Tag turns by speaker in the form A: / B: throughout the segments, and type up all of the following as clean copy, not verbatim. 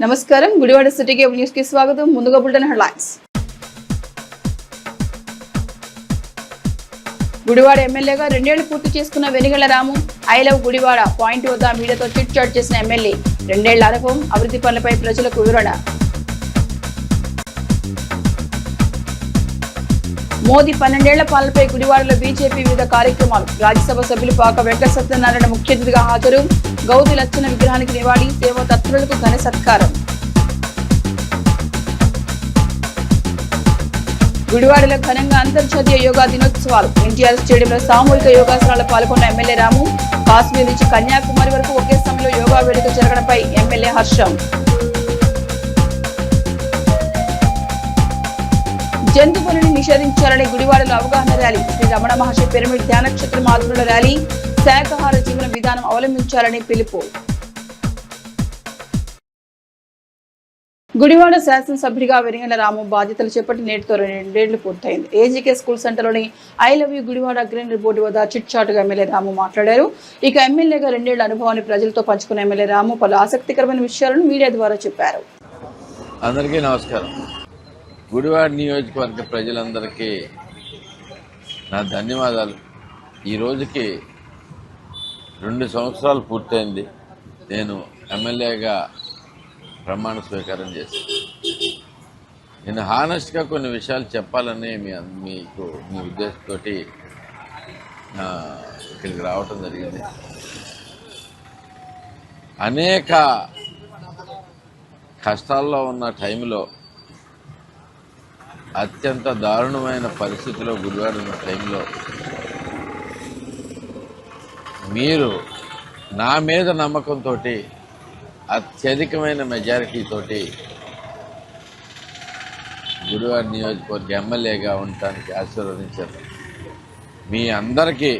A: నమస్కారం Gudivada city cable news కి స్వాగతం. ముందుగా బులెటిన్ హెడ్లైన్స్. గుడివాడ ఎమ్మెల్యేగా 2 ఏళ్లు పూర్తి చేసుకున్న వెనిగళ్ల రాము ఐ లవ్ గుడివాడ పాయింట్ వద్ద మీడియాతో చిట్ చాట్ చేసిన ఎమ్మెల్యే 2 ఏళ్ల అనుభవం, అభివృద్ధి పనులపై ప్రజలకు వివరణ. మోదీ 12 ఏళ్ల పాలనపై గుడివాడలో బీజేపీ వివిధ కార్యక్రమాలు. రాజ్యసభ సభ్యులు పాక వెంకట సత్యనారాయణ ముఖ్య అతిథిగా హాజరు. గౌది లచ్చన విగ్రహానికి నివాళి, సేవా తత్పరులకు ఘన సత్కారం. గుడివాడలో ఘనంగా అంతర్జాతీయ యోగా దినోత్సవాలు. ఎన్టీఆర్ స్టేడియంలో సామూహిక యోగాసనాల్లో పాల్గొన్న ఎమ్మెల్యే రాము. కాశ్మీర్ నుంచి కన్యాకుమారి వరకు ఒకే సమయంలో యోగా వేడుక జరగడంపై ఎమ్మెల్యే హర్షం. జంతువులను నిషేధించాలని గుడివాడలో అవగాహన ర్యాలీ. శ్రీ రమణ మహర్షి పిరమిడ్ ధ్యాన క్షేత్రం ఆధ్వర్యంలో ర్యాలీ. శాకాహార జీవన విధానం అవలంబించాలని పిలుపు. గుడివాడ శాసనసభ్యుడిగా వెనిగళ్ల రాము బాధ్యతలు చేపట్టి నేటితో 2 ఏళ్లు పూర్తయింది. ఏజీకే స్కూల్ సెంటర్లోని I love you Gudivada greenery board వద్ద చిట్ చాటుగా ఎమ్మెల్యే రాము మాట్లాడారు. ఇక ఎమ్మెల్యేగా 2 ఏళ్ల అనుభవాన్ని ప్రజలతో పంచుకున్న ఎమ్మెల్యే రాము పలు ఆసక్తికరమైన విషయాలను మీడియా ద్వారా చెప్పారు.
B: అందరికీ నమస్కారం. గుడివాడ నియోజకవర్గ ప్రజలందరికీ నా ధన్యవాదాలు. ఈ రోజుకి 2 సంవత్సరాలు పూర్తయింది. నేను ఎమ్మెల్యేగా ప్రమాణ స్వీకారం చేశాను. నేను హానెస్ట్గా కొన్ని విషయాలు చెప్పాలని మీ ఉద్దేశంతో ఇక్కడికి రావటం జరిగింది. అనేక కష్టాల్లో ఉన్న టైంలో, అత్యంత దారుణమైన పరిస్థితిలో గుడివాడ ఉన్న టైంలో మీరు నా మీద నమ్మకంతో అత్యధికమైన మెజారిటీతోటి గుడివాడ నియోజకవర్గ ఎమ్మెల్యేగా ఉండటానికి ఆశీర్వదించారు. మీ అందరికీ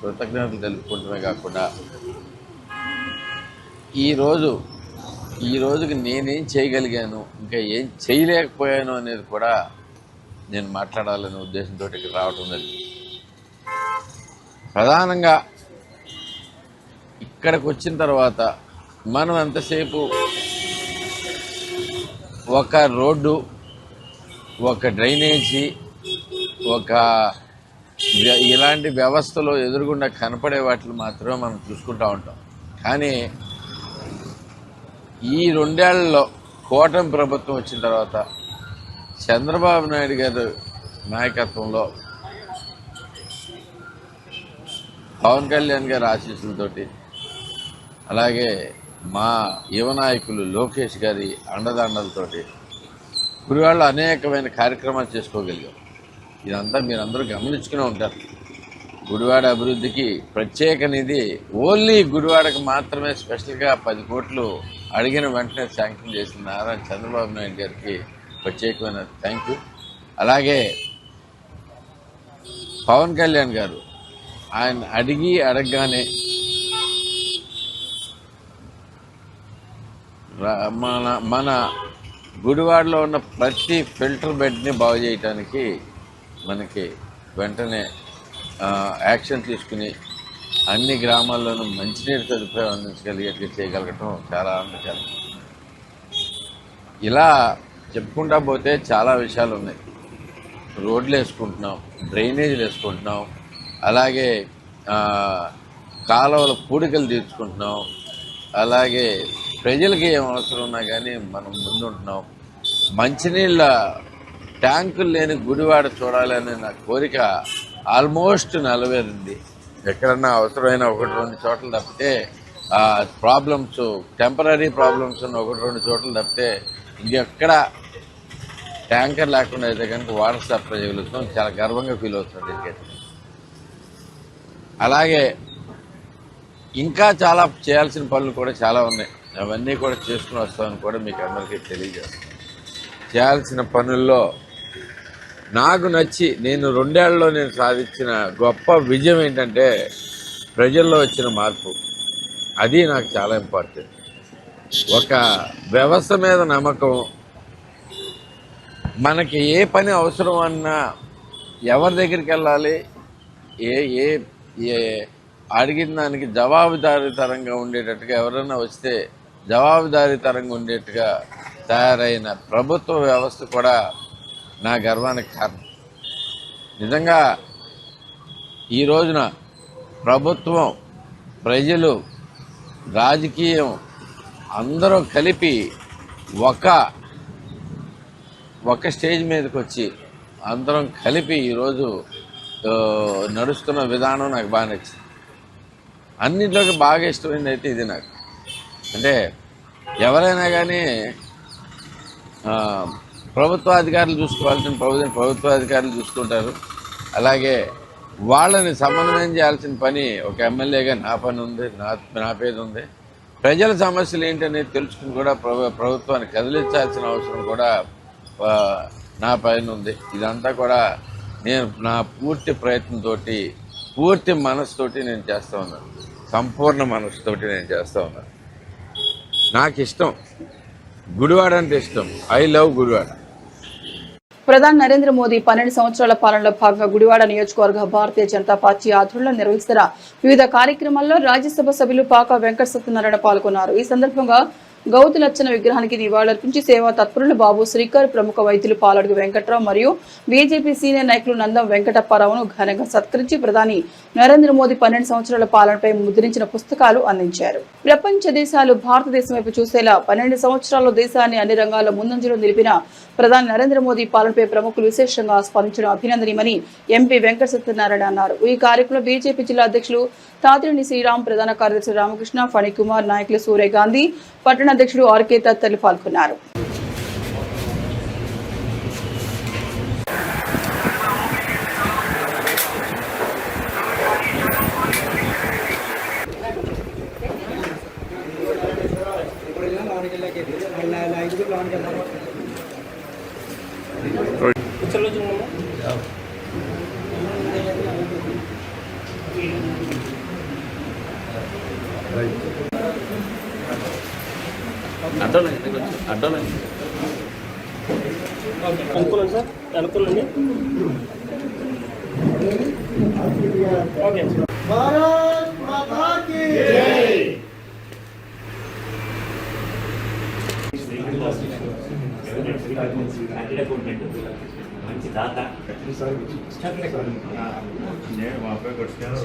B: కృతజ్ఞతలు తెలుపుకుంటమే కాకుండా ఈ రోజుకి నేనేం చేయగలిగాను, ఇంకా ఏం చేయలేకపోయాను అనేది కూడా నేను మాట్లాడాలనే ఉద్దేశంతో ఇక్కడ రావటం జరిగింది. ప్రధానంగా ఇక్కడికి వచ్చిన తర్వాత మనం ఎంతసేపు ఒక రోడ్డు, ఒక డ్రైనేజీ, ఇలాంటి వ్యవస్థలో ఎదురుగుండా కనపడే వాటిని మాత్రమే మనం చూసుకుంటూ ఉంటాం. కానీ ఈ 2 ఏళ్లలో కూటమి ప్రభుత్వం వచ్చిన తర్వాత చంద్రబాబు నాయుడు గారి నాయకత్వంలో, పవన్ కళ్యాణ్ గారి ఆశీస్సులతోటి, అలాగే మా యువ నాయకులు లోకేష్ గారి అండదండలతోటి గుడివాడలో అనేకమైన కార్యక్రమాలు చేసుకోగలిగాం. ఇదంతా మీరందరూ గమనించుకునే ఉంటారు. గుడివాడ అభివృద్ధికి ప్రత్యేక నిధి ఓన్లీ గుడివాడకు మాత్రమే స్పెషల్గా 10 కోట్లు అడిగిన వెంటనే శాంక్షన్ చేసిన నారా చంద్రబాబు నాయుడు గారికి ప్రత్యేకమైన థ్యాంక్ యూ. అలాగే పవన్ కళ్యాణ్ గారు ఆయన అడగగానే మన గుడివాడలో ఉన్న ప్రతి ఫిల్టర్ బెడ్ని బాగు చేయడానికి మనకి వెంటనే యాక్షన్ తీసుకుని అన్ని గ్రామాల్లోనూ మంచినీరు సదుపాయం అందించగలిగేట్టు చేయగలగటం చాలా ఆనందకరం. ఇలా చెప్పుకుంటా పోతే చాలా విషయాలు ఉన్నాయి. రోడ్లు వేసుకుంటున్నాం, డ్రైనేజీలు వేసుకుంటున్నాం, అలాగే కాలువల పూడికలు తీర్చుకుంటున్నాం, అలాగే ప్రజలకి ఏం అవసరం ఉన్నా కానీ మనం ముందుంటున్నాం. మంచినీళ్ళ ట్యాంకులు లేని గుడివాడ చూడాలనే నా కోరిక ఆల్మోస్ట్ నెరవేరింది. ఎక్కడన్నా అవసరమైన 1-2 చోట్ల తప్పితే ప్రాబ్లమ్స్, టెంపరీ ప్రాబ్లమ్స్ ఉన్న 1-2 చోట్ల తప్పితే ఇంకెక్కడ ట్యాంకర్ లేకుండా అయితే కనుక వాటర్ సప్లై చేయగలుగుతాం. చాలా గర్వంగా ఫీల్ అవుతుంది దీనికైతే. అలాగే ఇంకా చాలా చేయాల్సిన పనులు కూడా చాలా ఉన్నాయి. అవన్నీ కూడా చేసుకుని వస్తామని కూడా మీకు అందరికీ తెలియజేస్తాను. చేయాల్సిన పనుల్లో నాకు నచ్చి నేను 2 ఏళ్లలో నేను సాధించిన గొప్ప విజయం ఏంటంటే ప్రజల్లో వచ్చిన మార్పు. అది నాకు చాలా ఇంపార్టెంట్. ఒక వ్యవస్థ మీద నమ్మకం, మనకి ఏ పని అవసరం అన్నా ఎవరి దగ్గరికి వెళ్ళాలి, ఏ అడిగిన దానికి జవాబుదారీతరంగా ఉండేటట్టుగా ఎవరైనా వస్తే జవాబుదారీతనంగా ఉండేట్టుగా తయారైన ప్రభుత్వ వ్యవస్థ కూడా నా గర్వానికి కారణం. నిజంగా ఈ రోజున ప్రభుత్వం, ప్రజలు, రాజకీయం అందరూ కలిపి ఒక స్టేజ్ మీదకి వచ్చి అందరం కలిపి ఈరోజు నడుస్తున్న విధానం నాకు బాగా నచ్చింది. అన్నింటిలోకి బాగా ఇష్టమైంది అయితే ఇది నాకు. అంటే ఎవరైనా కానీ ప్రభుత్వాధికారులు చూసుకోవాల్సిన ప్రభుత్వాధికారులు చూసుకుంటారు. అలాగే వాళ్ళని సమన్వయం చేయాల్సిన పని ఒక ఎమ్మెల్యేగా నా పని ఉంది, నా పేరు ఉంది. ప్రజల సమస్యలు ఏంటనేది తెలుసుకుని కూడా ప్రభుత్వాన్ని కదిలించాల్సిన అవసరం కూడా నా పైన ఉంది. ఇదంతా కూడా నేను నా పూర్తి ప్రయత్నంతో, పూర్తి మనసుతోటి నేను చేస్తూ ఉన్నాను. సంపూర్ణ మనసుతోటి నేను చేస్తూ ఉన్నాను. నాకు ఇష్టం గుడివాడ అంటే ఇష్టం. I love Gudivada.
A: ప్రధాని నరేంద్ర మోదీ 12 సంవత్సరాల పాలనలో భాగంగా గుడివాడ నియోజకవర్గ భారతీయ జనతా పార్టీ ఆధ్వర్యంలో నిర్వహిస్తున్న వివిధ కార్యక్రమాల్లో రాజ్యసభ సభ్యులు పాక వెంకట సత్యనారాయణ పాల్గొన్నారు. ఈ సందర్భంగా గౌతు లచ్చన విగ్రహానికి నివాళులర్పించి సేవా తత్పరులు బాబు శ్రీకర్, ప్రముఖ వైద్యులు పాలడుగు వెంకట్రావు మరియు బీజేపీ సీనియర్ నాయకులు నందం వెంకటప్పారావును ఘనంగా సత్కరించి ప్రధాని నరేంద్ర మోదీ 12 సంవత్సరాల పాలనపై ముద్రించిన పుస్తకాలు అందించారు. ప్రపంచ దేశాలు భారతదేశం వైపు చూసేలా 12 సంవత్సరాల్లో దేశాన్ని అన్ని రంగాల్లో ముందంజలో నిలిపిన ప్రధాని నరేంద్ర మోదీ పాలనపై ప్రముఖులు విశేషంగా స్పందించడం అభినందనీయమని ఎంపీ వెంకట సత్యనారాయణ అన్నారు. ఈ కార్యక్రమంలో బీజేపీ జిల్లా అధ్యక్షులు తాతిరెడ్డి శ్రీరామ్, ప్రధాన కార్యదర్శి రామకృష్ణ, ఫణికుమార్, నాయకులు సూర్యగాంధీ, పట్టణ అధ్యక్షుడు ఆర్కే తదితరులు పాల్గొన్నారు.
C: అడ్డాలండి అనుకోండి సార్, అనుకోండి. ఓకే. భారత్ మాతా కీ జై. మంచి దాత నేను మా అబ్బాయి కొట్టుకున్నాను.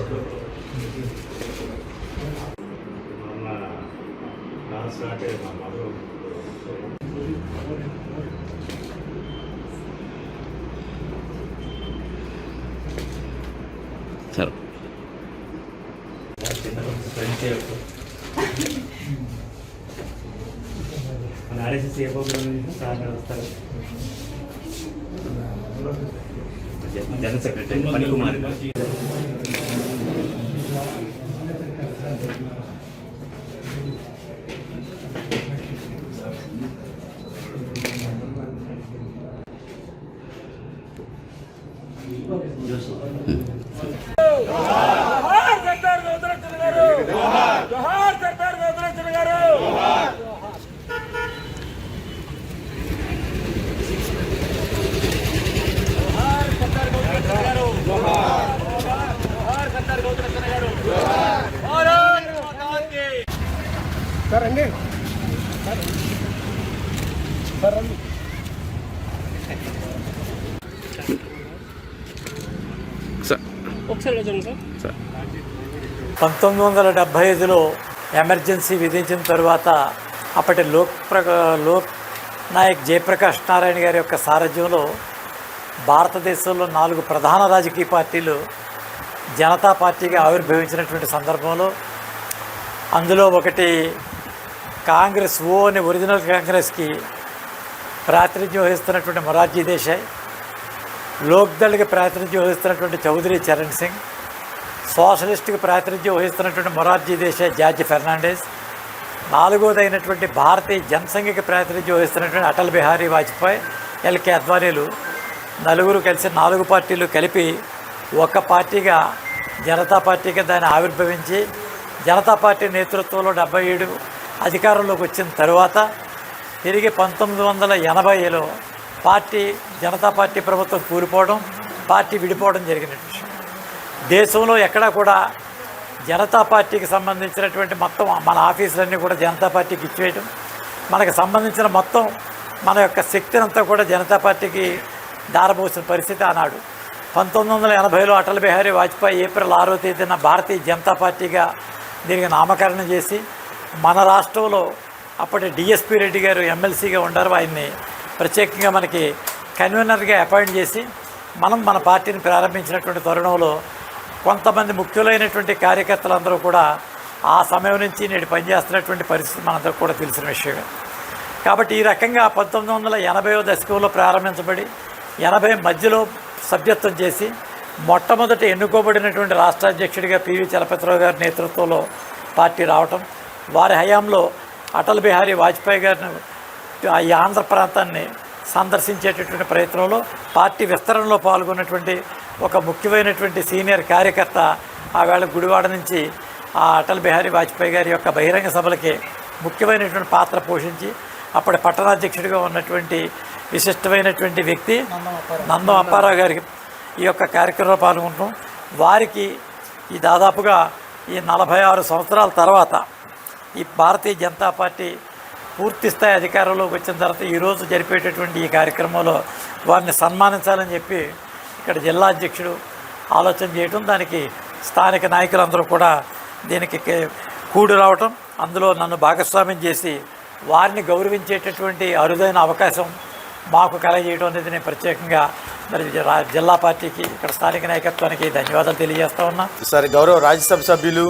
C: అంటే మా మధు సార్ మన ఆర్ఎస్ఎస్ ఏ ప్రోగ్రామ్ సార్ వస్తారు. General secretary Phanikumar. సార్ రండి.
D: 1975లో ఎమర్జెన్సీ విధించిన తర్వాత అప్పటి లోక్ నాయక్ జయప్రకాష్ నారాయణ గారి యొక్క సారథ్యంలో భారతదేశంలో 4 ప్రధాన రాజకీయ పార్టీలు జనతా పార్టీగా ఆవిర్భవించినటువంటి సందర్భంలో అందులో ఒకటి కాంగ్రెస్ అని ఒరిజినల్ కాంగ్రెస్కి ప్రాతినిధ్యం వహిస్తున్నటువంటి మొరార్జీ దేశాయ్, లోక్దళ్కి ప్రాతినిధ్యం వహిస్తున్నటువంటి చౌదరి చరణ్ సింగ్, సోషలిస్ట్కి ప్రాతినిధ్యం వహిస్తున్నటువంటి మొరార్జీ దేశాయ్, జార్జ్ ఫెర్నాండెస్, 4వది అయినటువంటి భారతీయ జనసంఘకి ప్రాతినిధ్యం వహిస్తున్నటువంటి అటల్ బిహారీ వాజ్పేయి, ఎల్కే అద్వానీలు, నలుగురు కలిసి 4 పార్టీలు కలిపి ఒక పార్టీగా జనతా పార్టీగా దాన్ని ఆవిర్భవించి జనతా పార్టీ నేతృత్వంలో 77 అధికారంలోకి వచ్చిన తర్వాత తిరిగి 1980లో జనతా పార్టీ ప్రభుత్వం కూలిపోవడం, పార్టీ విడిపోవడం జరిగిన విషయం. దేశంలో ఎక్కడా కూడా జనతా పార్టీకి సంబంధించినటువంటి మొత్తం మన ఆఫీసులన్నీ కూడా జనతా పార్టీకి ఇచ్చేయటం, మనకు సంబంధించిన మొత్తం మన యొక్క శక్తిని అంతా కూడా జనతా పార్టీకి దారబోసిన పరిస్థితి ఆనాడు. 1980లో అటల్ బిహారీ వాజ్పేయి ఏప్రిల్ 6వ తేదీన భారతీయ జనతా పార్టీగా దీనికి నామకరణం చేసి మన రాష్ట్రంలో అప్పటి డిఎస్పి రెడ్డి గారు ఎమ్మెల్సీగా ఉండారు. ఆయన్ని ప్రత్యేకంగా మనకి కన్వీనర్గా అపాయింట్ చేసి మనం మన పార్టీని ప్రారంభించినటువంటి తరుణంలో కొంతమంది ముఖ్యులైనటువంటి కార్యకర్తలందరూ కూడా ఆ సమయం నుంచి నేడు పనిచేస్తున్నటువంటి పరిస్థితి మనందరూ కూడా తెలిసిన విషయమే. కాబట్టి ఈ రకంగా 1980వ దశకంలో ప్రారంభించబడి 80 మధ్యలో సభ్యత్వం చేసి మొట్టమొదటి ఎన్నుకోబడినటువంటి రాష్ట్ర అధ్యక్షుడిగా పివి చలపతిరావు గారి నేతృత్వంలో పార్టీ రావటం, వారి హయాంలో అటల్ బిహారీ వాజ్పేయి గారిని ఈ ఆంధ్ర ప్రాంతాన్ని సందర్శించేటటువంటి ప్రయత్నంలో పార్టీ విస్తరణలో పాల్గొన్నటువంటి ఒక ముఖ్యమైనటువంటి సీనియర్ కార్యకర్త ఆవేళ గుడివాడ నుంచి ఆ అటల్ బిహారీ వాజ్పేయి గారి యొక్క బహిరంగ సభలకి ముఖ్యమైనటువంటి పాత్ర పోషించి అప్పటి పట్టణాధ్యక్షుడిగా ఉన్నటువంటి విశిష్టమైనటువంటి వ్యక్తి నందం అప్పారావు గారికి ఈ యొక్క కార్యక్రమంలో పాల్గొంటాం. వారికి ఈ దాదాపుగా ఈ 46 సంవత్సరాల తర్వాత ఈ భారతీయ జనతా పార్టీ పూర్తి స్థాయి అధికారంలోకి వచ్చిన తర్వాత ఈరోజు జరిపేటటువంటి ఈ కార్యక్రమంలో వారిని సన్మానించాలని చెప్పి ఇక్కడ జిల్లా అధ్యక్షుడు ఆలోచన చేయటం, దానికి స్థానిక నాయకులందరూ కూడా దీనికి కూడి రావటం, అందులో నన్ను భాగస్వామ్యం చేసి వారిని గౌరవించేటటువంటి అరుదైన అవకాశం మాకు కలగజేయడం అనేది నేను ప్రత్యేకంగా మరి జిల్లా పార్టీకి ఇక్కడ స్థానిక నాయకత్వానికి ధన్యవాదాలు తెలియజేస్తా ఉన్నా.
E: సార్ గౌరవ రాజ్యసభ సభ్యులు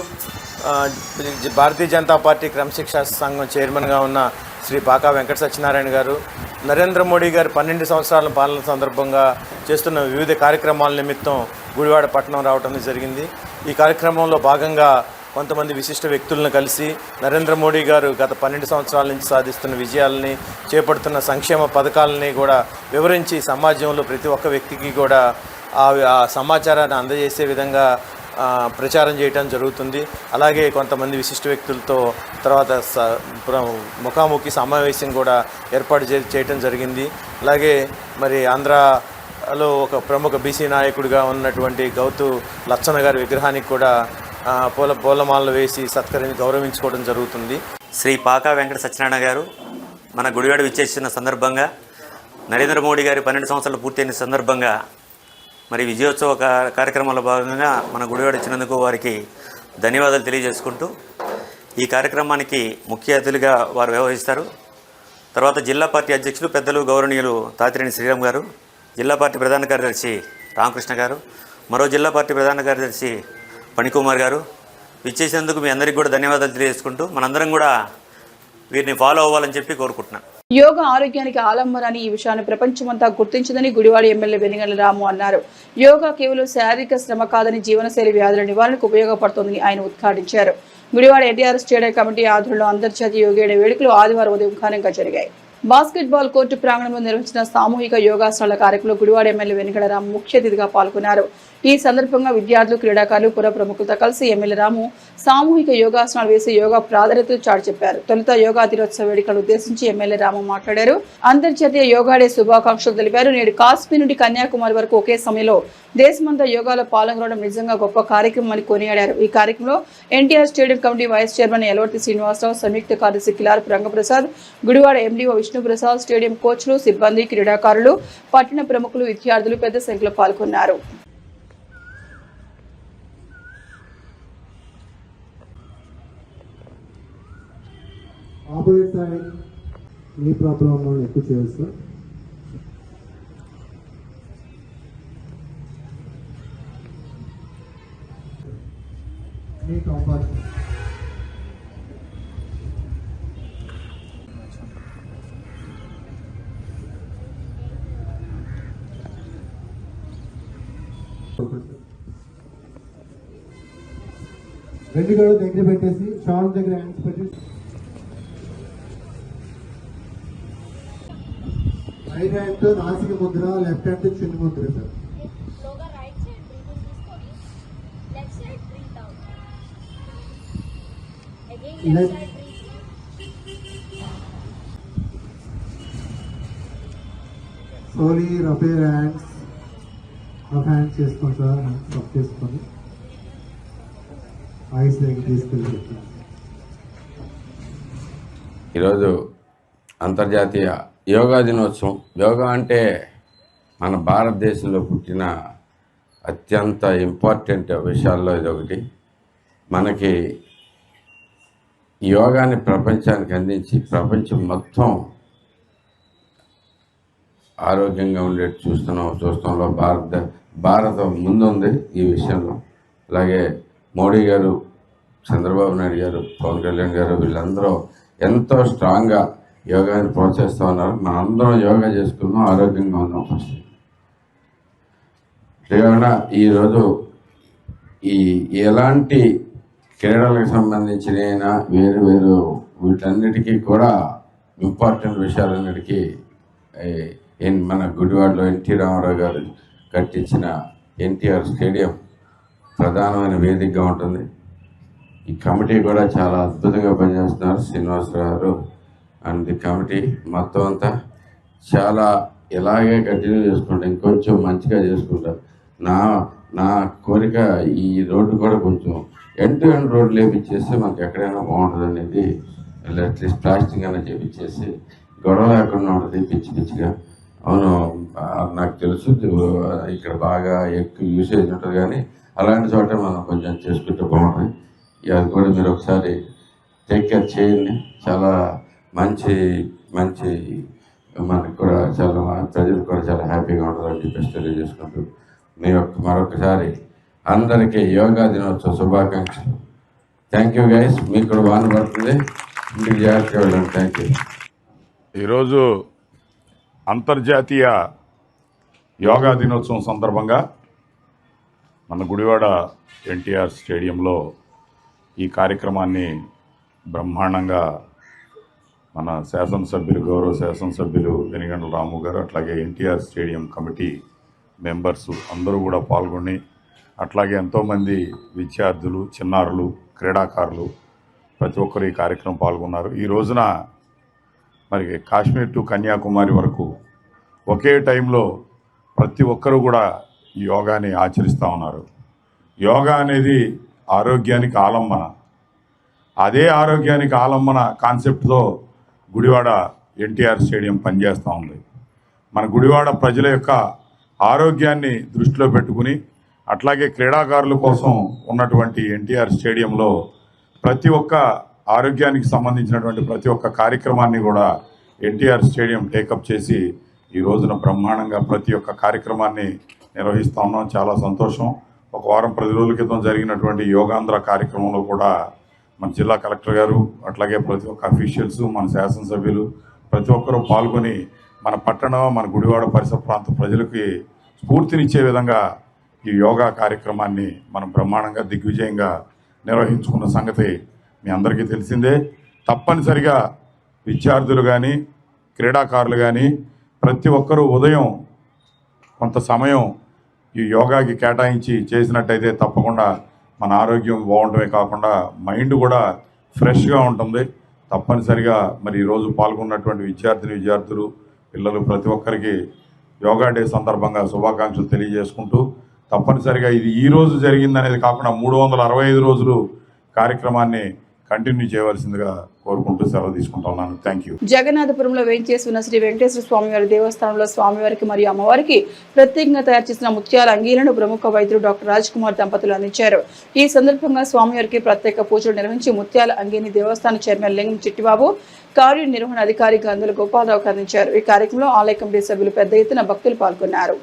E: భారతీయ జనతా పార్టీ క్రమశిక్షణ సంఘం చైర్మన్గా ఉన్న శ్రీ పాకా వెంకట సత్యనారాయణ గారు నరేంద్ర మోడీ గారు 12 సంవత్సరాల పాలన సందర్భంగా చేస్తున్న వివిధ కార్యక్రమాల నిమిత్తం గుడివాడ పట్టణం రావడం జరిగింది. ఈ కార్యక్రమంలో భాగంగా కొంతమంది విశిష్ట వ్యక్తులను కలిసి నరేంద్ర మోడీ గారు గత 12 సంవత్సరాల నుంచి సాధిస్తున్న విజయాలని, చేపడుతున్న సంక్షేమ పథకాలని కూడా వివరించి సమాజంలో ప్రతి ఒక్క వ్యక్తికి కూడా ఆ సమాచారాన్ని అందజేసే విధంగా ప్రచారం చేయడం జరుగుతుంది. అలాగే కొంతమంది విశిష్ట వ్యక్తులతో తర్వాత ముఖాముఖి సమావేశం కూడా ఏర్పాటు చేయడం జరిగింది. అలాగే మరి ఆంధ్రాలో ఒక ప్రముఖ బీసీ నాయకుడిగా ఉన్నటువంటి గౌతు లచ్చన్న గారి విగ్రహానికి కూడా పూలమాలలు వేసి సత్కరించి గౌరవించుకోవడం జరుగుతుంది.
F: శ్రీ పాకా వెంకట సత్యనారాయణ గారు మన గుడివాడ విచ్చేసిన సందర్భంగా, నరేంద్ర మోడీ గారి 12 సంవత్సరాలు పూర్తయిన సందర్భంగా మరి విజయోత్సవ కార్యక్రమాల్లో భాగంగా మన గుడివాడ ఇచ్చినందుకు వారికి ధన్యవాదాలు తెలియజేసుకుంటూ ఈ కార్యక్రమానికి ముఖ్య అతిథులుగా వారు వ్యవహరిస్తారు. తర్వాత జిల్లా పార్టీ అధ్యక్షులు పెద్దలు గౌరవనీయులు తాతిరేని శ్రీరామ్ గారు, జిల్లా పార్టీ ప్రధాన కార్యదర్శి రామకృష్ణ గారు, మరో జిల్లా పార్టీ ప్రధాన కార్యదర్శి పణికుమార్ గారు విచ్చేసేందుకు మీ అందరికీ కూడా ధన్యవాదాలు తెలియజేసుకుంటూ మనందరం కూడా వీరిని ఫాలో అవ్వాలని చెప్పి కోరుకుంటున్నాను.
A: యోగా ఆరోగ్యానికి ఆలంబనని ఈ విషయాన్ని ప్రపంచమంతా గుర్తించిందని గుడివాడ ఎమ్మెల్యే వెనిగండ్ల రాము అన్నారు. యోగా కేవలం శారీరక శ్రమ కాదని జీవనశైలి వ్యాధుల నివారణకు ఉపయోగపడుతోందని ఆయన ఉద్ఘాటించారు. గుడివాడ ఎన్టీఆర్ స్టేడియం కమిటీ ఆధ్వర్యంలో అంతర్జాతీయ యోగా డే వేడుకలు ఆదివారం ఉదయం ఘనంగా జరిగాయి. బాస్కెట్బాల్ కోర్టు ప్రాంగణంలో నిర్వహించిన సామూహిక యోగాసనాల కార్యక్రమంలో గుడివాడ ఎమ్మెల్యే వెనిగండ్ల రాము ముఖ్య అతిథిగా పాల్గొన్నారు. ఈ సందర్భంగా విద్యార్థులు, క్రీడాకారులు, పుర ప్రముఖులతో కలిసి ఎమ్మెల్యే రాము సామూహిక యోగాసనాలు వేసి యోగా ప్రాధాన్యతలు చాటి చెప్పారు. తొలుత యోగా దినోత్సవ వేడుకలను ఉద్దేశించి ఎమ్మెల్యే రాము మాట్లాడారు. అంతర్జాతీయ యోగా డే శుభాకాంక్షలు తెలిపారు. నేడు కాశ్మీర్ నుండి కన్యాకుమారి వరకు ఒకే సమయంలో దేశమంతా యోగాలో పాల్గొనడం నిజంగా గొప్ప కార్యక్రమం అని కొనియాడారు. ఈ కార్యక్రమంలో NTR stadium committee vice chairman Elavarthi Srinivasarao, సంయుక్త కార్యదర్శి కిలారపు రంగప్రసాద్, గుడివాడ ఎండీఓ విష్ణుప్రసాద్, స్టేడియం కోచ్లు, సిబ్బంది, క్రీడాకారులు, పట్టణ ప్రముఖులు, విద్యార్థులు పెద్ద సంఖ్యలో పాల్గొన్నారు.
G: ఆపోజిట్ సైడ్ నీ ప్రాబ్లం ఎక్కువ చేయొచ్చు సార్. నీ కాంపాక్ట్ రెండు కూడా దగ్గర పెట్టేసి షాల్ట్ దగ్గర హ్యాండ్స్ పెట్టి రైట్ హ్యాండ్ తో నాసిక ముద్ర, లెఫ్ట్ హ్యాండ్ తో చిన్న Mudra sir. Slowly rub your hands, rub hands చేసుకోండి సార్, రబ్ చేసుకోండి. ఆయుష్లోకి తీసుకెళ్ళి చెప్తాను.
B: ఈరోజు అంతర్జాతీయ యోగా దినోత్సవం. యోగా అంటే మన భారతదేశంలో పుట్టిన అత్యంత ఇంపార్టెంట్ విషయాల్లో ఇదొకటి. మనకి యోగాని ప్రపంచానికి అందించి ప్రపంచం మొత్తం ఆరోగ్యంగా ఉండేట్టు చూస్తాంలో భారతం ముందుంది ఈ విషయంలో. అలాగే మోడీ గారు, చంద్రబాబు నాయుడు గారు, పవన్ కళ్యాణ్ గారు వీళ్ళందరూ ఎంతో స్ట్రాంగ్గా యోగాని ప్రోత్సహిస్తూ ఉన్నారు. మనందరం యోగా చేసుకుందాం, ఆరోగ్యంగా ఉందాం. ఫస్ట్ ఏమైనా ఈరోజు ఎలాంటి క్రీడలకు సంబంధించిన వేరు వీటన్నిటికీ కూడా ఇంపార్టెంట్ విషయాలన్నిటికీ మన గుడివాడలో ఎన్టీ రామారావు గారు కట్టించిన ఎన్టీఆర్ స్టేడియం ప్రధానమైన వేదికగా ఉంటుంది. ఈ కమిటీ కూడా చాలా అద్భుతంగా పనిచేస్తున్నారు. శ్రీనివాసరావు గారు అండ్ ది కమిటీ మొత్తం అంతా చాలా ఇలాగే కంటిన్యూ చేసుకుంటారు, ఇంకొంచెం మంచిగా చేసుకుంటారు. నా కోరిక ఈ రోడ్డు కూడా కొంచెం ఎండ్ టు ఎండ్ రోడ్లు వేపించేస్తే మనకి ఎక్కడైనా బాగుంటుంది అనేది, అట్లీస్ట్ ప్లాస్టింగ్ అయినా చేపించేసి గొడవ లేకుండా ఉంటుంది పిచ్చిగా. అవును, నాకు తెలుసు ఇక్కడ బాగా ఎక్కువ యూసేజ్ ఉంటుంది, కానీ అలాంటి చోట మనం కొంచెం చేసుకుంటే బాగుంటుంది. అది కూడా మీరు ఒకసారి టేక్ కేర్ చేయండి. చాలా మంచి మనకి కూడా చాలా ప్రజలకు కూడా చాలా హ్యాపీగా ఉంటుందని చెప్పేసి తెలియజేసుకుంటూ మరొకసారి అందరికీ యోగా దినోత్సవ శుభాకాంక్షలు. Thank you guys. మీకు కూడా వాన పడుతుంది, ఇంటికి జాగ్రత్తగా వెళ్ళండి. Thank you.
H: ఈరోజు అంతర్జాతీయ యోగా దినోత్సవం సందర్భంగా మన గుడివాడ ఎన్టీఆర్ స్టేడియంలో ఈ కార్యక్రమాన్ని బ్రహ్మాండంగా మన శాసనసభ్యులు, గౌరవ శాసనసభ్యులు వెనిగండ్ల రాము గారు, అట్లాగే ఎన్టీఆర్ స్టేడియం కమిటీ మెంబర్సు అందరూ కూడా పాల్గొని, అట్లాగే ఎంతోమంది విద్యార్థులు, చిన్నారులు, క్రీడాకారులు ప్రతి ఒక్కరు ఈ కార్యక్రమం పాల్గొన్నారు. ఈ రోజున మరి కాశ్మీర్ టు కన్యాకుమారి వరకు ఒకే టైంలో ప్రతి ఒక్కరూ కూడా ఈ యోగాని ఆచరిస్తూ ఉన్నారు. యోగా అనేది ఆరోగ్యానికి ఆలంబన. అదే ఆరోగ్యానికి ఆలంబన కాన్సెప్ట్తో గుడివాడ ఎన్టీఆర్ స్టేడియం పనిచేస్తూ ఉంది. మన గుడివాడ ప్రజల యొక్క ఆరోగ్యాన్ని దృష్టిలో పెట్టుకుని, అట్లాగే క్రీడాకారుల కోసం ఉన్నటువంటి ఎన్టీఆర్ స్టేడియంలో ప్రతి ఒక్క ఆరోగ్యానికి సంబంధించినటువంటి ప్రతి ఒక్క కార్యక్రమాన్ని కూడా ఎన్టీఆర్ స్టేడియం టేకప్ చేసి ఈ రోజున బ్రహ్మాండంగా ప్రతి ఒక్క కార్యక్రమాన్ని నిర్వహిస్తూ ఉన్నాం. చాలా సంతోషం. ఒక వారం 10 రోజుల క్రితం జరిగినటువంటి యోగాంధ్ర కార్యక్రమంలో కూడా మన జిల్లా కలెక్టర్ గారు, అట్లాగే ప్రతి ఒక్క అఫీషియల్స్, మన శాసనసభ్యులు ప్రతి ఒక్కరూ పాల్గొని మన పట్టణం, మన గుడివాడ పరిసర ప్రాంత ప్రజలకి స్ఫూర్తినిచ్చే విధంగా ఈ యోగా కార్యక్రమాన్ని మనం బ్రహ్మాండంగా దిగ్విజయంగా నిర్వహించుకున్న సంగతి మీ అందరికీ తెలిసిందే. తప్పనిసరిగా విద్యార్థులు కానీ, క్రీడాకారులు కానీ ప్రతి ఒక్కరూ ఉదయం కొంత సమయం ఈ యోగాకి కేటాయించి చేసినట్టయితే తప్పకుండా మన ఆరోగ్యం బాగుండమే కాకుండా మైండ్ కూడా ఫ్రెష్గా ఉంటుంది. తప్పనిసరిగా మరి ఈరోజు పాల్గొన్నటువంటి విద్యార్థులు, పిల్లలు ప్రతి ఒక్కరికి యోగా డే సందర్భంగా శుభాకాంక్షలు తెలియజేసుకుంటూ, తప్పనిసరిగా ఇది ఈరోజు జరిగిందనేది కాకుండా 365 రోజులు కార్యక్రమాన్ని కంటిన్యూ చేయవలసిందిగా కోరుకుంటూ సెలవు తీసుకుంటున్నాను. Thank you.
A: జగన్నాథపురంలో వేయించేసి ఉన్న శ్రీ వెంకటేశ్వర స్వామివారి దేవస్థానంలో స్వామివారికి మరియు అమ్మవారికి ప్రత్యేకంగా తయారు చేసిన ముత్యాల అంగీలను ప్రముఖ వైద్యుడు డాక్టర్ రాజ్ కుమార్ దంపతులు అందించారు. ఈ సందర్భంగా స్వామివారికి ప్రత్యేక పూజలు నిర్వహించి ముత్యాల అంగీని దేవస్థాన చైర్మన్ లింగం చిట్టిబాబు, కార్యనిర్వహణ అధికారి గందుల గోపాలరావు అందించారు. ఈ కార్యక్రమంలో ఆలయ కమిటీ సభ్యులు పెద్ద ఎత్తున భక్తులు పాల్గొన్నారు.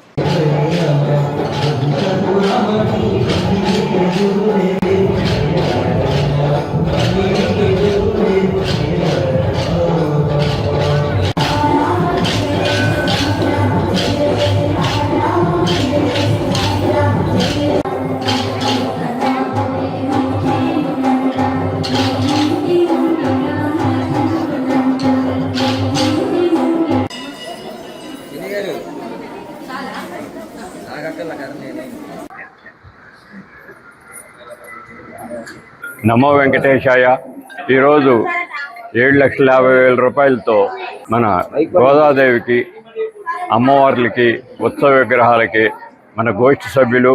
I: నమో వెంకటేశాయ. ఈరోజు 7,50,000 రూపాయలతో మన గోదాదేవికి, అమ్మవార్లకి, ఉత్సవ విగ్రహాలకి మన గోష్ఠి సభ్యులు,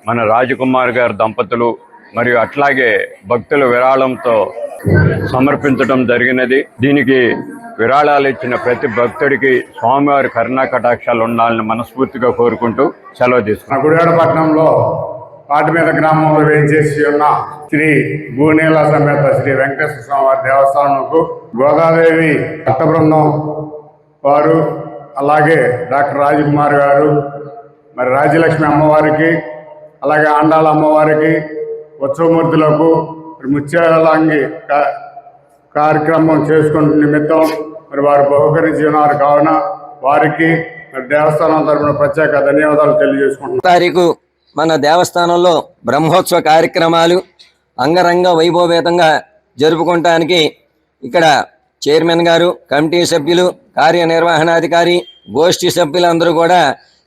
I: మన రాజకుమార్ గారి దంపతులు, మరియు అట్లాగే భక్తుల విరాళంతో సమర్పించడం జరిగినది. దీనికి విరాళాలు ఇచ్చిన ప్రతి భక్తుడికి స్వామివారి కరుణా కటాక్షాలు ఉండాలని మనస్ఫూర్తిగా కోరుకుంటూ సెలవు తీసుకున్నాం.
H: గుడివాడ పట్టణంలో పాటిమీద గ్రామంలో వేయించేసి ఉన్న శ్రీ భూనీల సమేత శ్రీ వెంకటేశ్వర స్వామివారి దేవస్థానంకు గోదాదేవి భక్త బృందం వారు, అలాగే డాక్టర్ రాజకుమార్ గారు, మరి రాజ్యలక్ష్మి అమ్మవారికి, అలాగే ఆండాల అమ్మవారికి, ఉత్సవమూర్తులకు ముత్యాలంగి కార్యక్రమం చేసుకునే నిమిత్తం మరి వారు బహుకరించి ఉన్నారు కావున వారికి దేవస్థానం తరఫున ప్రత్యేక ధన్యవాదాలు తెలియజేసుకుంటున్నాను.
J: తారీఖు మన దేవస్థానంలో బ్రహ్మోత్సవ కార్యక్రమాలు అంగరంగ వైభవేతంగా జరుపుకోవటానికి ఇక్కడ చైర్మన్ గారు, కమిటీ సభ్యులు, కార్యనిర్వహణాధికారి, గోష్ఠి సభ్యులందరూ కూడా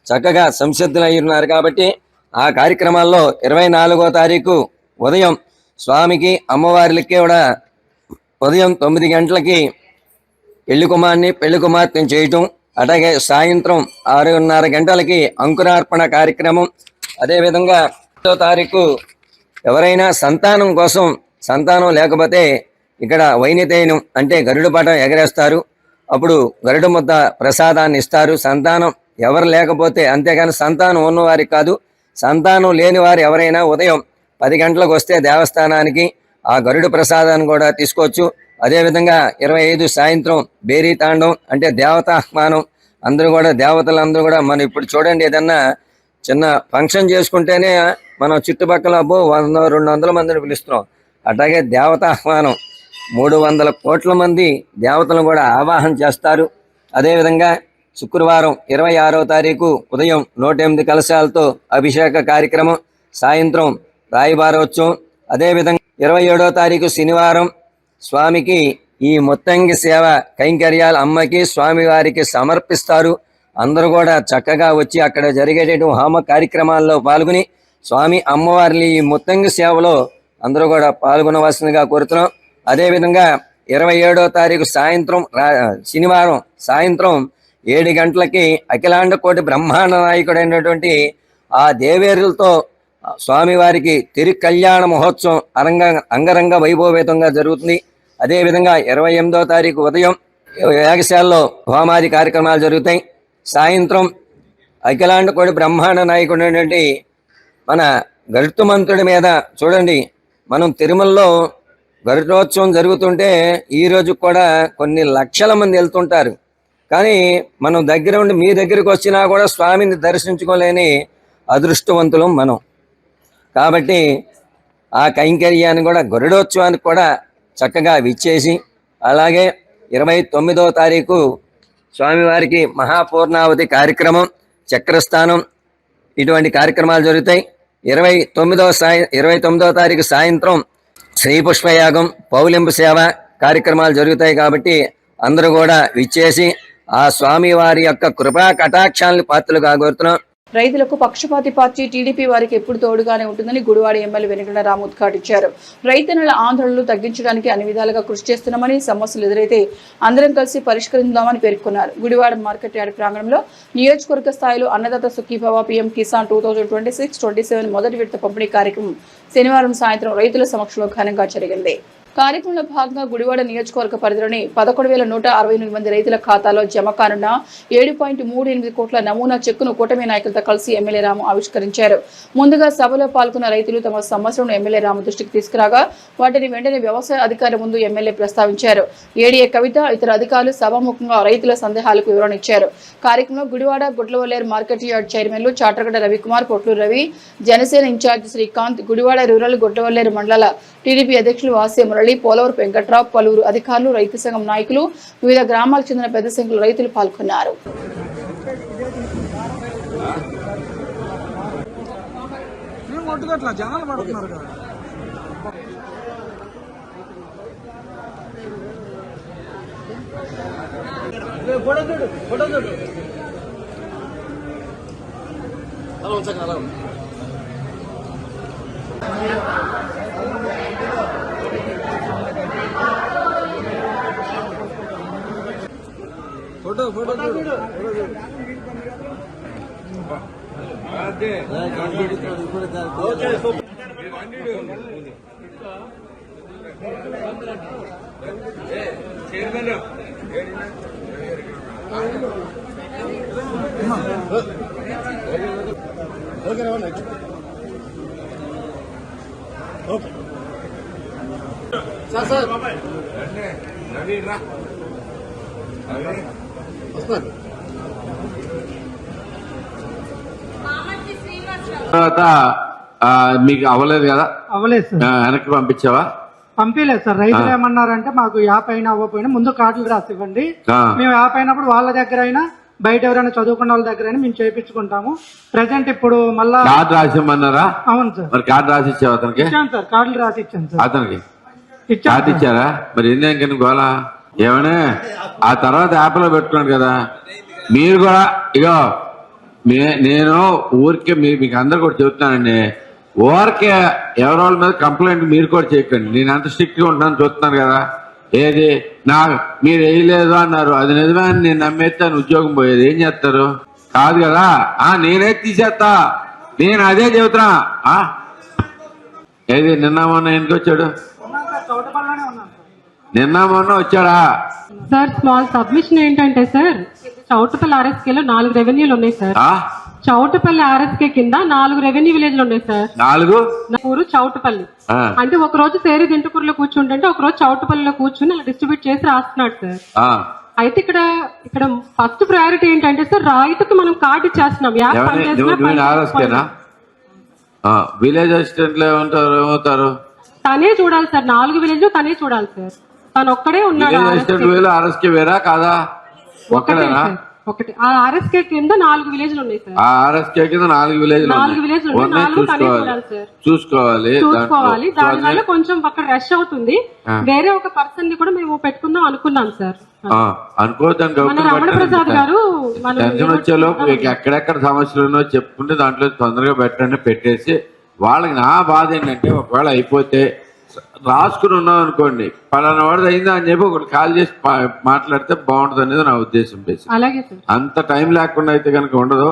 J: చక్కగా సంసిద్ధులై ఉన్నారు. కాబట్టి ఆ కార్యక్రమాల్లో 24వ తారీఖు ఉదయం స్వామికి అమ్మవార్లకి కూడా ఉదయం 9 గంటలకి పెళ్లి కుమార్తెను చేయటం, అలాగే సాయంత్రం 6:30 గంటలకి అంకురార్పణ కార్యక్రమం. అదేవిధంగా 1వ తారీఖు ఎవరైనా సంతానం కోసం, సంతానం లేకపోతే ఇక్కడ వైనితేయం అంటే గరుడు పటం ఎగరేస్తారు. అప్పుడు గరుడు ముద్ద ప్రసాదాన్ని ఇస్తారు. సంతానం ఎవరు లేకపోతే, అంతేగాని సంతానం ఉన్నవారికి కాదు, సంతానం లేని వారు ఎవరైనా ఉదయం 10 గంటలకు వస్తే దేవస్థానానికి ఆ గరుడు ప్రసాదాన్ని కూడా తీసుకోవచ్చు. అదేవిధంగా 25 సాయంత్రం బేరీ తాండం అంటే దేవతాహ్వానం. అందరూ కూడా దేవతలందరూ కూడా మనం ఇప్పుడు చూడండి, ఏదన్నా చిన్న ఫంక్షన్ చేసుకుంటేనే మనం చుట్టుపక్కల 100-200 మందిని పిలుస్తున్నాం. అట్లాగే దేవతాహ్వానం 300 కోట్ల మంది దేవతలను కూడా ఆవాహన చేస్తారు. అదేవిధంగా శుక్రవారం 26వ తారీఖు ఉదయం 108 కలశాలతో అభిషేక కార్యక్రమం, సాయంత్రం రాయబారోత్సవం. అదేవిధంగా 27వ తారీఖు శనివారం స్వామికి ఈ ముత్తంగి సేవ కైంకర్యాలు అమ్మకి స్వామివారికి సమర్పిస్తారు. అందరూ కూడా చక్కగా వచ్చి అక్కడ జరిగేటటువంటి హోమ కార్యక్రమాల్లో పాల్గొని స్వామి అమ్మవారిని ఈ ముత్తంగి సేవలో అందరూ కూడా పాల్గొనవలసిందిగా కోరుతున్నాం. అదేవిధంగా 27వ తారీఖు సాయంత్రం శనివారం సాయంత్రం 7 గంటలకి అఖిలాండ కోటి బ్రహ్మాండ నాయకుడైనటువంటి ఆ దేవేరులతో స్వామివారికి తిరు కళ్యాణ మహోత్సవం అంగరంగ వైభవేతంగా జరుగుతుంది. అదేవిధంగా 28వ తారీఖు ఉదయం యాగశాలలో హోమాది కార్యక్రమాలు జరుగుతాయి. సాయంత్రం అఖిలాండ కోటి బ్రహ్మాండ నాయకుడైనటువంటి మన గరుత్మంతుడి మీద చూడండి, మనం తిరుమలలో గరుడోత్సవం జరుగుతుంటే ఈ రోజు కూడా కొన్ని లక్షల మంది వెళ్తుంటారు. కానీ మనం దగ్గర ఉండి మీ దగ్గరికి వచ్చినా కూడా స్వామిని దర్శించుకోలేని అదృష్టవంతులం మనం. కాబట్టి ఆ కైంకర్యాన్ని కూడా గరుడోత్సవానికి కూడా చక్కగా విచ్చేసి, అలాగే 29వ తారీఖు స్వామివారికి మహాపూర్ణావతి కార్యక్రమం, చక్రస్థానం ఇటువంటి కార్యక్రమాలు జరుగుతాయి. 29వ తారీఖు సాయంత్రం శ్రీ పుష్పయాగం, పౌలింపు సేవ కార్యక్రమాలు జరుగుతాయి. కాబట్టి అందరూ కూడా విచ్చేసి ఆ స్వామివారి యొక్క కృపా కటాక్షాలను పాత్రలు కాగోరుతున్నాం.
A: రైతులకు పక్షపాతి పార్టీ టీడీపీ వారికి ఎప్పుడు తోడుగానే ఉంటుందని గుడివాడ ఎమ్మెల్యే వెంకట రాము ఉద్ఘాటించారు. రైతన్నల ఆందోళనలు తగ్గించడానికి అన్ని విధాలుగా కృషి చేస్తున్నామని, సమస్యలు ఎదురైతే అందరం కలిసి పరిష్కరించుదామని పేర్కొన్నారు. గుడివాడ మార్కెట్ యార్డ్ ప్రాంగణంలో నియోజకవర్గ స్థాయిలో అన్నదాత సుఖీభవ పీఎం కిసాన్ 2026-27 మొదటి విడత పంపిణీ కార్యక్రమం శనివారం సాయంత్రం రైతుల సమక్షంలో ఘనంగా జరిగింది. కార్యక్రమంలో భాగంగా గుడివాడ నియోజకవర్గ పరిధిలోని 11,168 మంది రైతుల ఖాతాలో జమ కానున్న 7.38 కోట్ల నమూనా చెక్కును కూటమి నాయకులతో కలిసి ఎమ్మెల్యే రాము ఆవిష్కరించారు. ముందుగా సభలో పాల్గొన్న రైతులు తమ సమస్యలను ఎమ్మెల్యే రాము దృష్టికి తీసుకురాగా వాటిని వెంటనే వ్యవసాయ అధికారి ముందు ఎమ్మెల్యే ప్రస్తావించారు. ఏడీఏ కవిత ఇతర అధికారులు సభాముఖంగా రైతుల సందేహాలకు వివరణ ఇచ్చారు. కార్యక్రమంలో గుడివాడ గుడ్లవల్లేరు మార్కెట్ యార్డ్ చైర్మన్లు చాట్రగడ్డ రవికుమార్, పొట్లూరు రవి, జనసేన ఇన్ఛార్జ్ శ్రీకాంత్, గుడివాడ రూరల్ గుడ్లవల్లేరు మండల టీడీపీ అధ్యక్షులు వాసే మురళి, పోలవరం వెంకట్రావు, పలువురు అధికారులు, రైతు సంఘం నాయకులు, వివిధ గ్రామాలకు చెందిన పెద్ద సంఖ్యలో రైతులు పాల్గొన్నారు.
E: ఫోటో
B: తర్వాత మీకు అవ్వలేదు కదా?
K: అవ్వలేదు సార్.
B: వెనక్కి పంపించావా?
K: పంపించలేదు సార్. రైతులు ఏమన్నారంటే మాకు యాప్ అయినా అవ్వకపోయినా ముందు కార్డులు రాసి ఇవ్వండి, మేము యాప్ అయినప్పుడు వాళ్ళ దగ్గర అయినా బయట ఎవరైనా చదువుకున్న వాళ్ళ దగ్గర అయినా మేము చేయించుకుంటాము. ప్రెసెంట్ ఇప్పుడు మళ్ళా
B: కార్డు రాసిమ్మన్నారా?
K: అవును సార్.
B: మరి కార్డు రాసి ఇచ్చావు అతనికి?
K: ఇచ్చాను సార్, కార్డులు రాసి ఇచ్చాను సార్.
B: అతనికి కార్డు ఇచ్చారా? మరి ఏంటంటే గోళ ఏమన్నా ఆ తర్వాత యాప్లో పెట్టుకున్నాడు కదా మీరు కూడా. ఇగో నేను ఊరికే మీకు అందరు కూడా చెబుతున్నానండి, ఊరికే ఎవరి మీద కంప్లైంట్ మీరు కూడా చేయకండి. నేను అంత స్ట్రిక్ట్గా ఉంటాను చూస్తున్నాను కదా. ఏది మీరు వేయలేదు అన్నారు, అది నిజమే అని నేను నమ్మేస్తే ఉద్యోగం పోయేది. ఏం చేస్తారు? కాదు కదా. నేనే తీసేస్తా, నేను అదే చెబుతున్నా. ఏది నిన్న మొన్న ఎందుకు వచ్చాడు? నిన్న మొన్న వచ్చాడా
L: సార్? స్మాల్ సబ్మిషన్ ఏంటంటే సార్, చౌటుపల్లి ఆర్ఎస్కేలో 4 రెవెన్యూలు ఉన్నాయి సార్. చౌటుపల్లి ఆర్ఎస్కే కింద 4 రెవెన్యూ విలేజ్లు ఉన్నాయి సార్.
B: 4
L: ఊరు చౌటుపల్లి అంటే ఒక రోజు సేరి దింటుకూరులో కూర్చుంటే ఒక రోజు చౌటుపల్లిలో కూర్చుని అలా డిస్ట్రిబ్యూట్ చేసి రాస్తున్నాడు సార్. అయితే ఇక్కడ ఫస్ట్ ప్రయారిటీ ఏంటంటే సార్, రైతుకి మనం కార్డు ఇచ్చేస్తున్నాం.
B: విలేజ్ అసిస్టెంట్లు ఏమవుతారు?
L: తనే చూడాలి సార్, 4 విలేజ్ తనే చూడాలి సార్. తను ఒక్కడే ఉన్నాడు.
B: ఆర్ఎస్కే వేరా కాదా? ఒక్కడేనా?
L: ఒకటి. ఆ ఆర్ఎస్కే కింద 4 విలేజ్లు ఉన్నాయి సార్.
B: ఆర్ఎస్కే కింద 4 విలేజ్లు చూసుకోవాలి.
L: దానివల్ల కొంచెం అక్కడ రష్ అవుతుంది. వేరే ఒక పర్సన్ ని కూడా మేము పెట్టుకుందాం అనుకున్నాం సార్.
B: రమణ
L: ప్రసాద్ గారు
B: టెన్షన్ వచ్చేలోపు ఎక్కడెక్కడ సమస్యలు ఉన్నాయో చెప్పుకుంటే దాంట్లో తొందరగా పెట్టండి, పెట్టేసి వాళ్ళకి. నా బాధ ఏంటంటే ఒకవేళ అయిపోతే రాసుకుని ఉన్నాం అనుకోండి, పలానా వాడిది అయిందా అని చెప్పి ఒకటి కాల్ చేసి మాట్లాడితే బాగుంటుంది అనేది నా ఉద్దేశం. అంత టైం లేకుండా అయితే కనుక ఉండదు.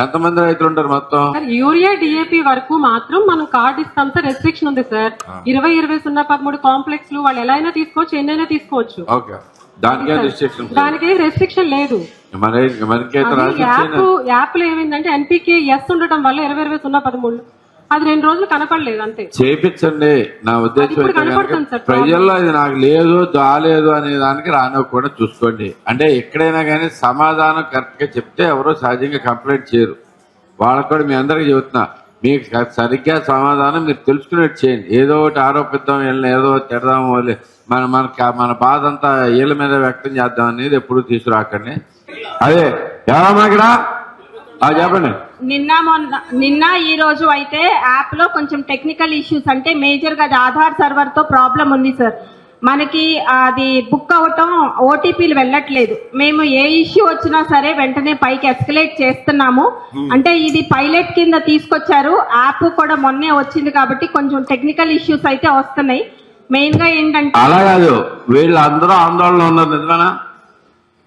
B: ఎంతమంది రైతులు ఉంటారు మొత్తం?
L: యూరియా డిఏపి వరకు మాత్రం మనం కార్డు ఇస్తాం సార్. రెస్ట్రిక్షన్ ఉంది సార్. 20-20-0-13 కాంప్లెక్స్ లు వాళ్ళు ఎలా అయినా తీసుకోవచ్చు, ఎన్నైనా తీసుకోవచ్చు. దానికి రెస్ట్రిక్షన్ లేదు. యాప్ లో ఏమైందంటే ఎన్పికే ఎస్ ఉండటం వల్ల 20-20-0-13 అది 2 రోజులు కనపడలేదు అంతే.
B: చేపించండి. నా ఉద్దేశం ప్రజల్లో ఇది నాకు లేదు దాలేదు అనే దానికి రానివ్వకుండా చూసుకోండి. అంటే ఎక్కడైనా కానీ సమాధానం కరెక్ట్ గా చెప్తే ఎవరో సహజంగా కంప్లైంట్ చేయరు. వాళ్ళకు కూడా మీ అందరికి చెబుతున్నా, మీకు సరిగ్గా సమాధానం మీరు తెలుసుకునేట్టు చేయండి. ఏదో ఒకటి ఆరోపిద్దాం, ఏదో తిడదాము, మన బాధ అంతా వీళ్ళ మీద వ్యక్తం చేద్దాం అనేది ఎప్పుడు తీసుకురాకండి. అదే ఎవరమ్మా చెప్పండి.
M: నిన్న ఈ రోజు అయితే యాప్ లో కొంచెం టెక్నికల్ ఇష్యూస్, అంటే మేజర్ గా ఆధార్ సర్వర్ తో ప్రాబ్లం ఉంది సార్. మనకి అది బుక్ అవటం, ఓటీపీలు వెళ్ళట్లేదు. మేము ఏ ఇష్యూ వచ్చినా సరే వెంటనే పైకి ఎస్కలేట్ చేస్తున్నాము. అంటే ఇది పైలట్ కింద తీసుకొచ్చారు. యాప్ కూడా మొన్నే వచ్చింది కాబట్టి కొంచెం టెక్నికల్ ఇష్యూస్ అయితే వస్తున్నాయి. మెయిన్ గా ఏంటంటే
B: అలా కాదు, వీళ్ళందరూ ఆందోళన ఉన్నారు. నిజమేనా?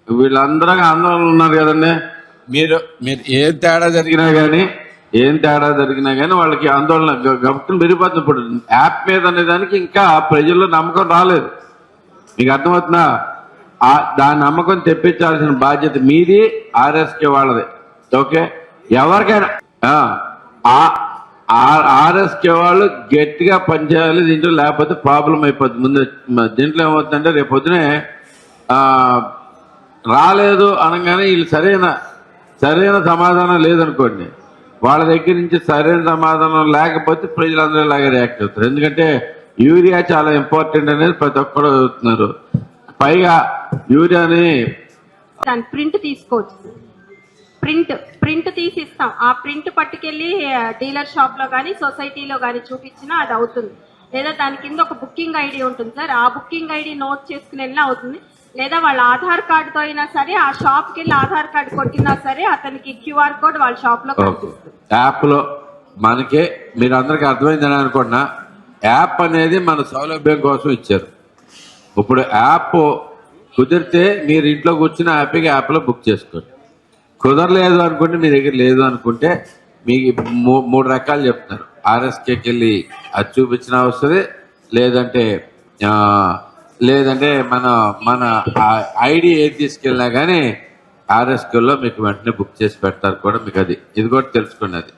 B: వీళ్ళందరూ ఆందోళన ఉన్నారు కదండి. మీరు ఏం తేడా జరిగినా కానీ వాళ్ళకి ఆందోళన గమకం పెరిగిపోతుంది. ఇప్పుడు యాప్ మీద అనే దానికి ఇంకా ప్రజల్లో నమ్మకం రాలేదు. మీకు అర్థమవుతుందా? దాని నమ్మకం తెప్పించాల్సిన బాధ్యత మీది, ఆర్ఎస్కే వాళ్ళది. ఓకే, ఎవరికైనా ఆర్ఎస్కే వాళ్ళు గట్టిగా పనిచేయాలి దీంట్లో, లేకపోతే ప్రాబ్లం అయిపోద్ది. ముందు దీంట్లో ఏమవుతుందంటే రేపు పొద్దునే రాలేదు అనగానే వీళ్ళు సరైన సమాధానం లేదనుకోండి, వాళ్ళ దగ్గర నుంచి సరైన సమాధానం లేకపోతే ప్రజలందరూ ఇలాగే రియాక్ట్ అవుతారు. ఎందుకంటే యూరియా చాలా ఇంపార్టెంట్ అనేది ప్రతి ఒక్కరు చదువుతున్నారు. పైగా యూరియాని
M: ప్రింట్ తీసుకోవచ్చు. ప్రింట్ తీసి ఇస్తాం. ఆ ప్రింట్ పట్టుకెళ్ళి డీలర్ షాప్ లో కానీ సొసైటీలో కానీ చూపించినా అది అవుతుంది. లేదా దాని కింద ఒక బుకింగ్ ఐడి ఉంటుంది సార్. ఆ బుకింగ్ ఐడి నోట్ చేసుకుని వెళ్ళినా అవుతుంది. లేదా వాళ్ళ ఆధార్ కార్డుతో అయినా సరే ఆ షాప్ కి వెళ్ళి ఆధార్ కార్డు కొట్టినా సరే అతనికి క్యూఆర్ కోడ్ వాళ్ళ షాప్ లో కనిపిస్తుంది.
B: యాప్ లో మనకే మీరు అందరికి అర్థమైందని అనుకున్నా, యాప్ అనేది మన సౌలభ్యం కోసం ఇచ్చారు. ఇప్పుడు యాప్ కుదిరితే మీరు ఇంట్లో కూర్చుని హ్యాపీగా యాప్లో బుక్ చేసుకోండి. కుదరలేదు అనుకుంటే మీ దగ్గర లేదు అనుకుంటే మీకు 3 రకాలు చెప్తున్నారు. ఆర్ఎస్కేకి వెళ్ళి అది చూపించినా వస్తుంది, లేదంటే మన ఐడి ఏది తీసుకెళ్ళినా కానీ ఆర్ఎస్కేలో మీకు వెంటనే బుక్ చేసి పెడతారు కూడా. మీకు ఇది కూడా తెలుసుకోండి.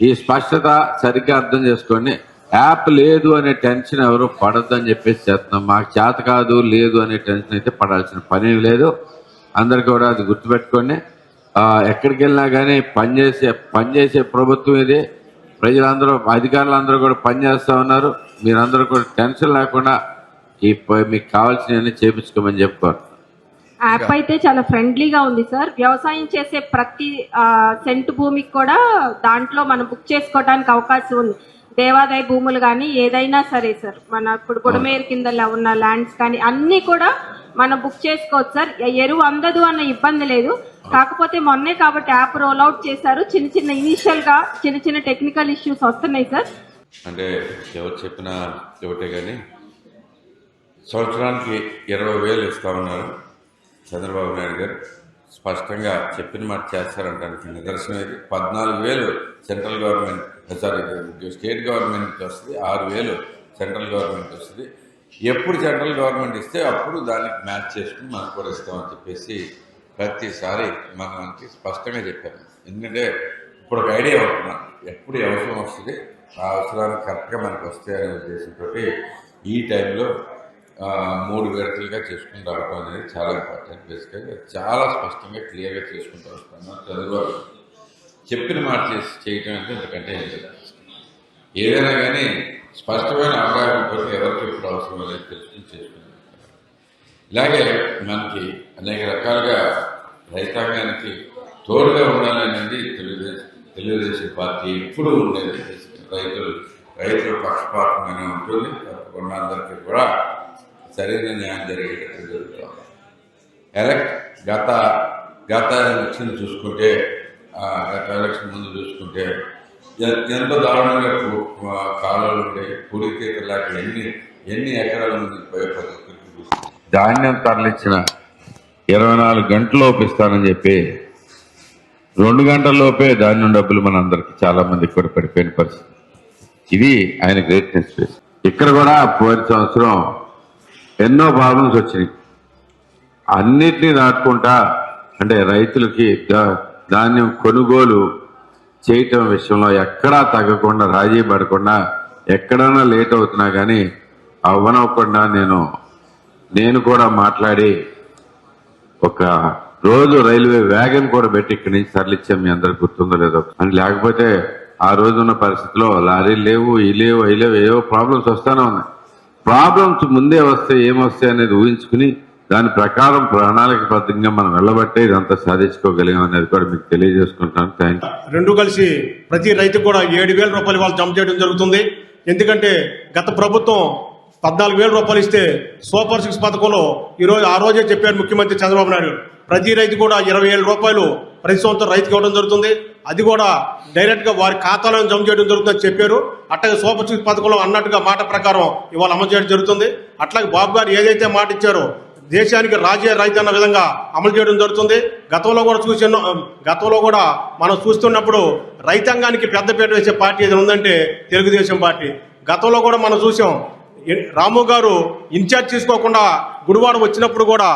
B: ఈ స్పష్టత సరిగ్గా అర్థం చేసుకోండి. యాప్ లేదు అనే టెన్షన్ ఎవరు పడొద్దని చెప్పేసి చేస్తున్నాం. మాకు చేత కాదు లేదు అనే టెన్షన్ అయితే పడాల్సిన పని లేదు. అందరు కూడా అది గుర్తుపెట్టుకోండి. ఎక్కడికి వెళ్ళినా కానీ పనిచేసే ప్రభుత్వం ఇది. ప్రజలందరూ అధికారులందరూ కూడా పనిచేస్తూ ఉన్నారు. మీరందరూ కూడా టెన్షన్ లేకుండా మీకు కావాల్సినవన్నీ చేపించుకోమని చెప్పుకోరు.
M: యాప్ అయితే చాలా ఫ్రెండ్లీగా ఉంది సార్. వ్యవసాయం చేసే ప్రతి సెంటు భూమికి కూడా దాంట్లో మనం బుక్ చేసుకోవడానికి అవకాశం ఉంది. దేవాదాయ భూములు కానీ ఏదైనా సరే సార్, మన ఇప్పుడు గుడమేరు కింద ఉన్న ల్యాండ్స్ కానీ అన్నీ కూడా మనం బుక్ చేసుకోవచ్చు సార్. ఎరువు అందదు అన్న ఇబ్బంది లేదు. కాకపోతే మొన్నే కాబట్టి యాప్ రోల్ అవుట్ చేశారు. ఇనీషియల్గా చిన్న టెక్నికల్ ఇష్యూస్ వస్తున్నాయి సార్.
B: అంటే ఎవరు చెప్పినా ఒకటే కానీ సంవత్సరానికి 20,000 ఇస్తా ఉన్నారు చంద్రబాబు నాయుడు గారు. స్పష్టంగా చెప్పిన మాట చేస్తారంటానికి నిదర్శనం ఇది. 14,000 సెంట్రల్ గవర్నమెంట్ స్టేట్ గవర్నమెంట్కి వస్తుంది, 6,000 సెంట్రల్ గవర్నమెంట్ వస్తుంది. ఎప్పుడు సెంట్రల్ గవర్నమెంట్ ఇస్తే అప్పుడు దానికి మ్యాచ్ చేసుకుని మనకు కూడా ఇస్తామని చెప్పేసి ప్రతిసారి మనకి స్పష్టంగా చెప్పాను. ఎందుకంటే ఇప్పుడు ఒక ఐడియా ఉంటున్నాను, ఎప్పుడు అవసరం వస్తుంది ఆ అవసరానికి కరెక్ట్గా మనకు వస్తాయనే ఉద్దేశంతో ఈ టైంలో 3 విడతలుగా చేసుకుని రావడం అనేది చాలా ఇంపార్టెంట్. బేసిక్గా చాలా స్పష్టంగా క్లియర్గా చేసుకుంటూ వస్తాను. చంద్రబాబు చెప్పిన మాట చేయటం అంటే ఎందుకంటే ఏదైనా కానీ స్పష్టమైన అవగాహనతో ఎవరికి ఎప్పుడు అవసరం అనేది తెలుసుకుని చేసుకుంటాం. ఇలాగే మనకి అనేక రకాలుగా రైతాంగానికి తోడుగా ఉండాలనేది తెలుగుదేశం పార్టీ ఎప్పుడు ఉండేది. రైతులు పక్షపాతంగానే ఉంటుంది. తప్పకుండా అందరికీ కూడా సరైన న్యాయం జరిగేటట్టు జరుగుతుంది. గత ఎలక్షన్ చూసుకుంటే, గత ఎలక్షన్ ముందు చూసుకుంటే ఎంతో దారుణంగా కాలువలు ఉండే పూడికేతలాక ఎన్ని ఎకరాల ముందు ధాన్యం తరలించిన 24 గంటల్లోపు ఇస్తానని చెప్పి 2 గంటల్లోపే ధాన్యం డబ్బులు మన అందరికి చాలా మందికి కూడా పడిపోయిన పరిస్థితి. ఇది ఆయన గ్రేట్నెస్. ఇక్కడ కూడా పోయిన సంవత్సరం ఎన్నో ప్రాబ్లమ్స్ వచ్చినాయి. అన్నిటినీ దాటుకుంటా అంటే రైతులకి ధాన్యం కొనుగోలు చేయటం విషయంలో ఎక్కడా తగ్గకుండా, రాజీ పడకుండా, ఎక్కడైనా లేట్ అవుతున్నా కానీ అవ్వనవ్వకుండా నేను కూడా మాట్లాడి ఒక రోజు రైల్వే వ్యాగన్ కూడా పెట్టి ఇక్కడి నుంచి తరలిచ్చాం. మీ అందరికి గుర్తుందో లేదో అని. లేకపోతే ఆ రోజు ఉన్న పరిస్థితిలో లారీలు లేవు, అవి లేవు, ఏవో ప్రాబ్లమ్స్ వస్తూనే ఉన్నాయి. ప్రాబ్లమ్స్ ముందే వస్తే ఏమొస్తాయి అనేది ఊహించుకుని దాని ప్రకారం ప్రణాళికబద్ధంగా మనం వెళ్ళబట్టే ఇదంతా సాధించుకోగలిగాం అనేది కూడా మీకు తెలియజేసుకుంటాను. Thank you.
N: రెండు కలిసి ప్రతి రైతుకు కూడా 7,000 రూపాయలు వాళ్ళు జమ చేయడం జరుగుతుంది. ఎందుకంటే గత ప్రభుత్వం 14,000 రూపాయలు ఇస్తే సూపర్ 6 పథకంలో ఆ రోజే చెప్పారు ముఖ్యమంత్రి చంద్రబాబు నాయుడు, ప్రతి రైతు కూడా 20,000 రూపాయలు ప్రతి సంవత్సరం రైతుకి ఇవ్వడం జరుగుతుంది. అది కూడా డైరెక్ట్గా వారి ఖాతాలో జమ చేయడం జరుగుతుందని చెప్పారు. అట్లాగే సూపర్ 6 పథకంలో అన్నట్టుగా మాట ప్రకారం ఇవాళ అమలు చేయడం జరుగుతుంది. అట్లాగే బాబు గారు ఏదైతే మాట ఇచ్చారో దేశానికి రాజే రైతు అన్న విధంగా అమలు చేయడం జరుగుతుంది. గతంలో కూడా మనం చూస్తున్నప్పుడు రైతాంగానికి పెద్దపీట వేసే పార్టీ ఏదైనా ఉందంటే తెలుగుదేశం పార్టీ. గతంలో కూడా మనం చూసాం, రాము గారు ఇన్ఛార్జ్ తీసుకోకుండా గుడివాడ వచ్చినప్పుడు కూడా,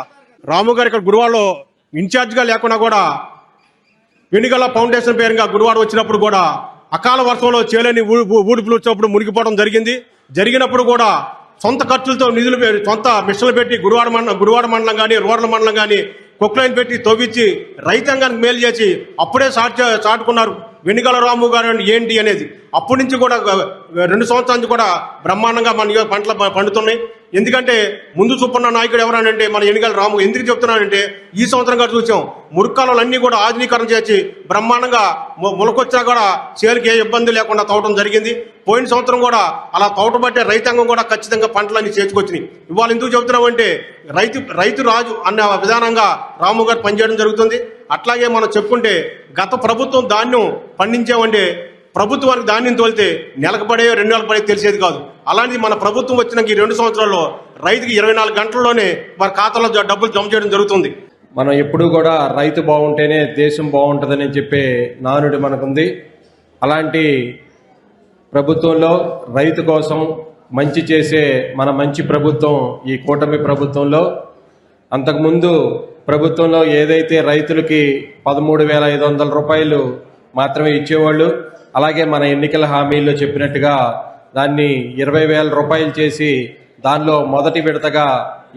N: రాము గారు ఇక్కడ గుడివాడలో ఇన్ఛార్జ్గా లేకుండా కూడా వెనుగల ఫౌండేషన్ పేరుగా గుడివాడ వచ్చినప్పుడు కూడా అకాల వర్షంలో చేలేని ఊడిపులు వచ్చినప్పుడు మునిగిపోవడం జరిగినప్పుడు కూడా సొంత ఖర్చులతో నిధులు సొంత మిషన్లు పెట్టి గుడివాడ మండలం కానీ రూరల్ మండలం కానీ కొక్లైన్ పెట్టి తవ్వించి రైతాంగానికి మేలు చేసి అప్పుడే చాటుకున్నారు వెనుగల రాము గారు ఏంటి అనేది. అప్పటి నుంచి కూడా 2 సంవత్సరాల నుంచి కూడా బ్రహ్మాండంగా మన పంటలు పండుతున్నాయి. ఎందుకంటే ముందు చూపున్న నాయకుడు ఎవరనంటే మన వెనుగల రాము. ఎందుకు చెప్తున్నానంటే ఈ సంవత్సరం కూడా చూసాం, మురుక్కాలన్నీ కూడా ఆధునీకరణ చేసి బ్రహ్మాండంగా మొలకొచ్చా కూడా చేరుకి ఏ ఇబ్బంది లేకుండా తవ్వడం జరిగింది. పోయిన సంవత్సరం కూడా అలా తవ్వటబట్టే రైతాంగం కూడా ఖచ్చితంగా పంటలన్నీ చేర్చుకొచ్చినాయి. ఇవాళ ఎందుకు చెబుతున్నామంటే రైతు రాజు అన్న విధానంగా రాము గారు పనిచేయడం జరుగుతుంది. అట్లాగే మనం చెప్పుకుంటే గత ప్రభుత్వం ధాన్యం పండించామంటే ప్రభుత్వానికి ధాన్యం తోలితే నెలకు పడే 2 నెలలకు పడే తెలిసేది కాదు. అలాంటిది మన ప్రభుత్వం వచ్చినాక ఈ 2 సంవత్సరాల్లో రైతుకి 24 గంటల్లోనే వారి ఖాతాలో డబ్బులు జమ చేయడం జరుగుతుంది.
E: మనం ఎప్పుడు కూడా రైతు బాగుంటేనే దేశం బాగుంటుందని చెప్పే నానుడి మనకుంది. అలాంటి ప్రభుత్వంలో రైతు కోసం మంచి చేసే మన మంచి ప్రభుత్వం ఈ కూటమి ప్రభుత్వంలో. అంతకుముందు ప్రభుత్వంలో ఏదైతే రైతులకి 13,500 రూపాయలు మాత్రమే ఇచ్చేవాళ్ళు, అలాగే మన ఎన్నికల హామీల్లో చెప్పినట్టుగా దాన్ని 20,000 రూపాయలు చేసి దానిలో మొదటి విడతగా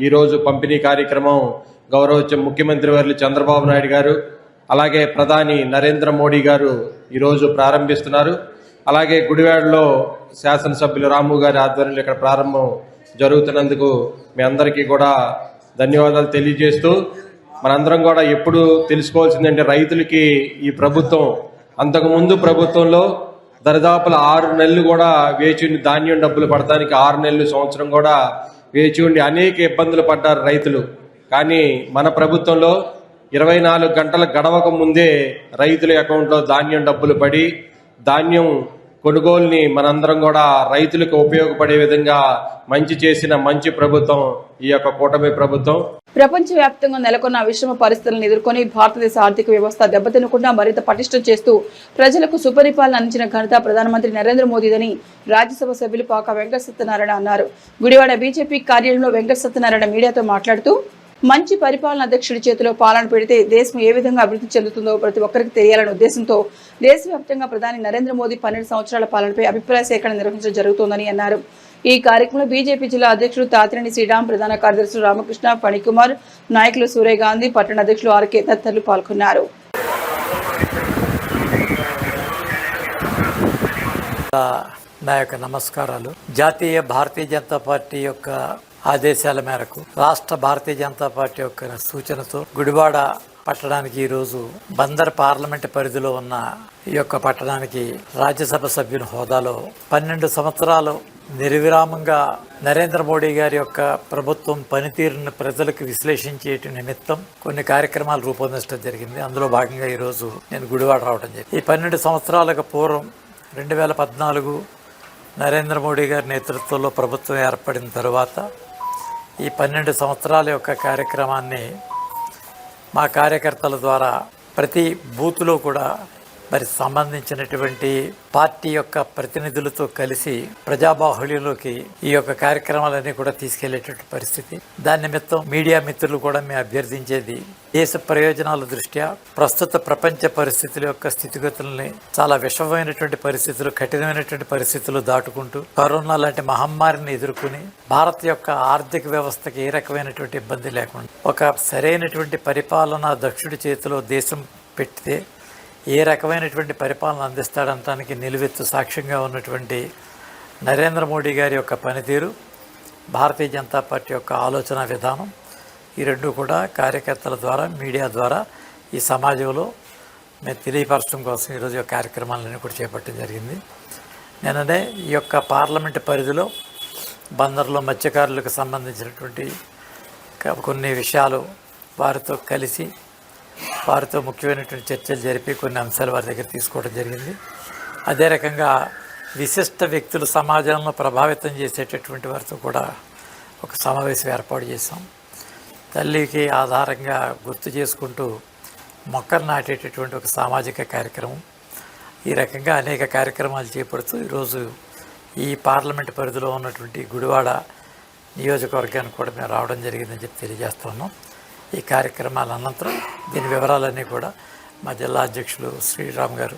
E: ఈరోజు పంపిణీ కార్యక్రమం గౌరవ ముఖ్యమంత్రి వర్యులు చంద్రబాబు నాయుడు గారు, అలాగే ప్రధాని నరేంద్ర మోడీ గారు ఈరోజు ప్రారంభిస్తున్నారు. అలాగే గుడివాడలో శాసనసభ్యులు రాము గారి ఆధ్వర్యంలో ఇక్కడ ప్రారంభం జరుగుతున్నందుకు మీ అందరికీ కూడా ధన్యవాదాలు తెలియజేస్తూ, మనందరం కూడా ఎప్పుడు తెలుసుకోవాల్సిందంటే రైతులకి ఈ ప్రభుత్వం అంతకుముందు ప్రభుత్వంలో దరిదాపుల 6 నెలలు కూడా వేచి ఉండి ధాన్యం డబ్బులు పడటానికి 6 నెలలు సంవత్సరం కూడా వేచి ఉండి అనేక ఇబ్బందులు పడ్డారు రైతులు. కానీ మన ప్రభుత్వంలో 24 గంటల గడవక ముందే రైతుల అకౌంట్లో ధాన్యం డబ్బులు పడి ధాన్యం కొనుగోలుని మనందరం కూడా రైతులకు ఉపయోగపడే విధంగా మంచి చేసిన మంచి ప్రభుత్వం ఈ యొక్క కూటమి ప్రభుత్వం.
A: ప్రపంచవ్యాప్తంగా నెలకొన్న విషమ పరిస్థితులను ఎదుర్కొని భారతదేశ ఆర్థిక వ్యవస్థ దెబ్బతినకుండా మరింత పటిష్టం చేస్తూ ప్రజలకు సుపరిపాలన అందించిన ఘనత ప్రధానమంత్రి నరేంద్ర మోదీదని రాజ్యసభ సభ్యులు పాకా వెంకట సత్యనారాయణ అన్నారు. గుడివాడ బీజేపీ కార్యాలయంలో వెంకట సత్యనారాయణ మీడియాతో మాట్లాడుతూ, మంచి పరిపాలన అధ్యక్షుడి చేతిలో పాలన పెడితే దేశం ఏ విధంగా అభివృద్ధి చెందుతుందో ప్రతి ఒక్కరికి తెలియాలనే ఉద్దేశంతో దేశవ్యాప్తంగా ప్రధాని నరేంద్ర మోదీ 12 సంవత్సరాల పాలనపై అభిప్రాయ సేకరణ నిర్వహించడం జరుగుతోందని అన్నారు. ఈ కార్యక్రమంలో బీజేపీ జిల్లా అధ్యక్షుడు తాతినేని శ్రీరామ్, ప్రధాన కార్యదర్శులు రామకృష్ణ, ఫణికుమార్, నాయకులు సూర్యగాంధీ, పట్టణ అధ్యక్షులు ఆర్కే తదితరులు పాల్గొన్నారు.
D: నా యొక్క నమస్కారాలు. జాతీయ భారతీయ జనతా పార్టీ యొక్క ఆదేశాల మేరకు రాష్ట్ర భారతీయ జనతా పార్టీ యొక్క సూచనతో గుడివాడ పట్టణానికి ఈరోజు బందర్ పార్లమెంటు పరిధిలో ఉన్న ఈ యొక్క పట్టణానికి రాజ్యసభ సభ్యుని హోదాలో 12 సంవత్సరాలు నిర్విరామంగా నరేంద్ర మోడీ గారి యొక్క ప్రభుత్వం పనితీరును ప్రజలకు విశ్లేషించే నిమిత్తం కొన్ని కార్యక్రమాలు రూపొందించడం జరిగింది. అందులో భాగంగా ఈరోజు నేను గుడివాడ రావడం జరిగింది. ఈ 12 సంవత్సరాలకు పూర్వం 2014 నరేంద్ర మోడీ గారి నేతృత్వంలో ప్రభుత్వం ఏర్పడిన తరువాత ఈ 12 సంవత్సరాల యొక్క కార్యక్రమాన్ని మా కార్యకర్తల ద్వారా ప్రతి బూత్లో కూడా మరి సంబంధించినటువంటి పార్టీ యొక్క ప్రతినిధులతో కలిసి ప్రజాబాహుళ్యంలోకి ఈ యొక్క కార్యక్రమాలన్నీ కూడా తీసుకెళ్లేటువంటి పరిస్థితి. దాని నిమిత్తం మీడియా మిత్రులు కూడా మేము అభ్యర్థించేది, దేశ ప్రయోజనాల దృష్ట్యా ప్రస్తుత ప్రపంచ పరిస్థితుల యొక్క స్థితిగతుల్ని చాలా విషమైనటువంటి పరిస్థితులు, కఠినమైనటువంటి పరిస్థితులు దాటుకుంటూ కరోనా లాంటి మహమ్మారిని ఎదుర్కొని భారత్ యొక్క ఆర్థిక వ్యవస్థకి ఏ రకమైనటువంటి ఇబ్బంది లేకుండా ఒక సరైనటువంటి పరిపాలనా దక్షుడి చేతిలో దేశం పెడితే ఏ రకమైనటువంటి పరిపాలన అందిస్తాడనటానికి నిలువెత్తు సాక్ష్యంగా ఉన్నటువంటి నరేంద్ర మోడీ గారి యొక్క పనితీరు, భారతీయ జనతా పార్టీ యొక్క ఆలోచన విధానం, ఈ రెండు కూడా కార్యకర్తల ద్వారా మీడియా ద్వారా ఈ సమాజంలో మేము తెలియపరచడం కోసం ఈరోజు యొక్క కార్యక్రమాలన్నీ కూడా చేపట్టడం జరిగింది. నిన్ననే ఈ యొక్క పార్లమెంటు పరిధిలో బందర్లో మత్స్యకారులకు సంబంధించినటువంటి కొన్ని విషయాలు వారితో కలిసి వారితో ముఖ్యమైనటువంటి చర్చలు జరిపి కొన్ని అంశాలు వారి దగ్గర తీసుకోవడం జరిగింది. అదే రకంగా విశిష్ట వ్యక్తులు సమాజంలో ప్రభావితం చేసేటటువంటి వారితో కూడా ఒక సమావేశం ఏర్పాటు చేశాం. తల్లికి ఆధారంగా గుర్తు చేసుకుంటూ మొక్కలు నాటేటటువంటి ఒక సామాజిక కార్యక్రమం, ఈ రకంగా అనేక కార్యక్రమాలు చేపడుతూ ఈరోజు ఈ పార్లమెంటు పరిధిలో ఉన్నటువంటి గుడివాడ నియోజకవర్గానికి కూడా మేము రావడం జరిగిందని చెప్పి తెలియజేస్తున్నాం. ఈ కార్యక్రమాల అనంతరం దీని వివరాలన్నీ కూడా మా జిల్లా అధ్యక్షులు శ్రీరామ్ గారు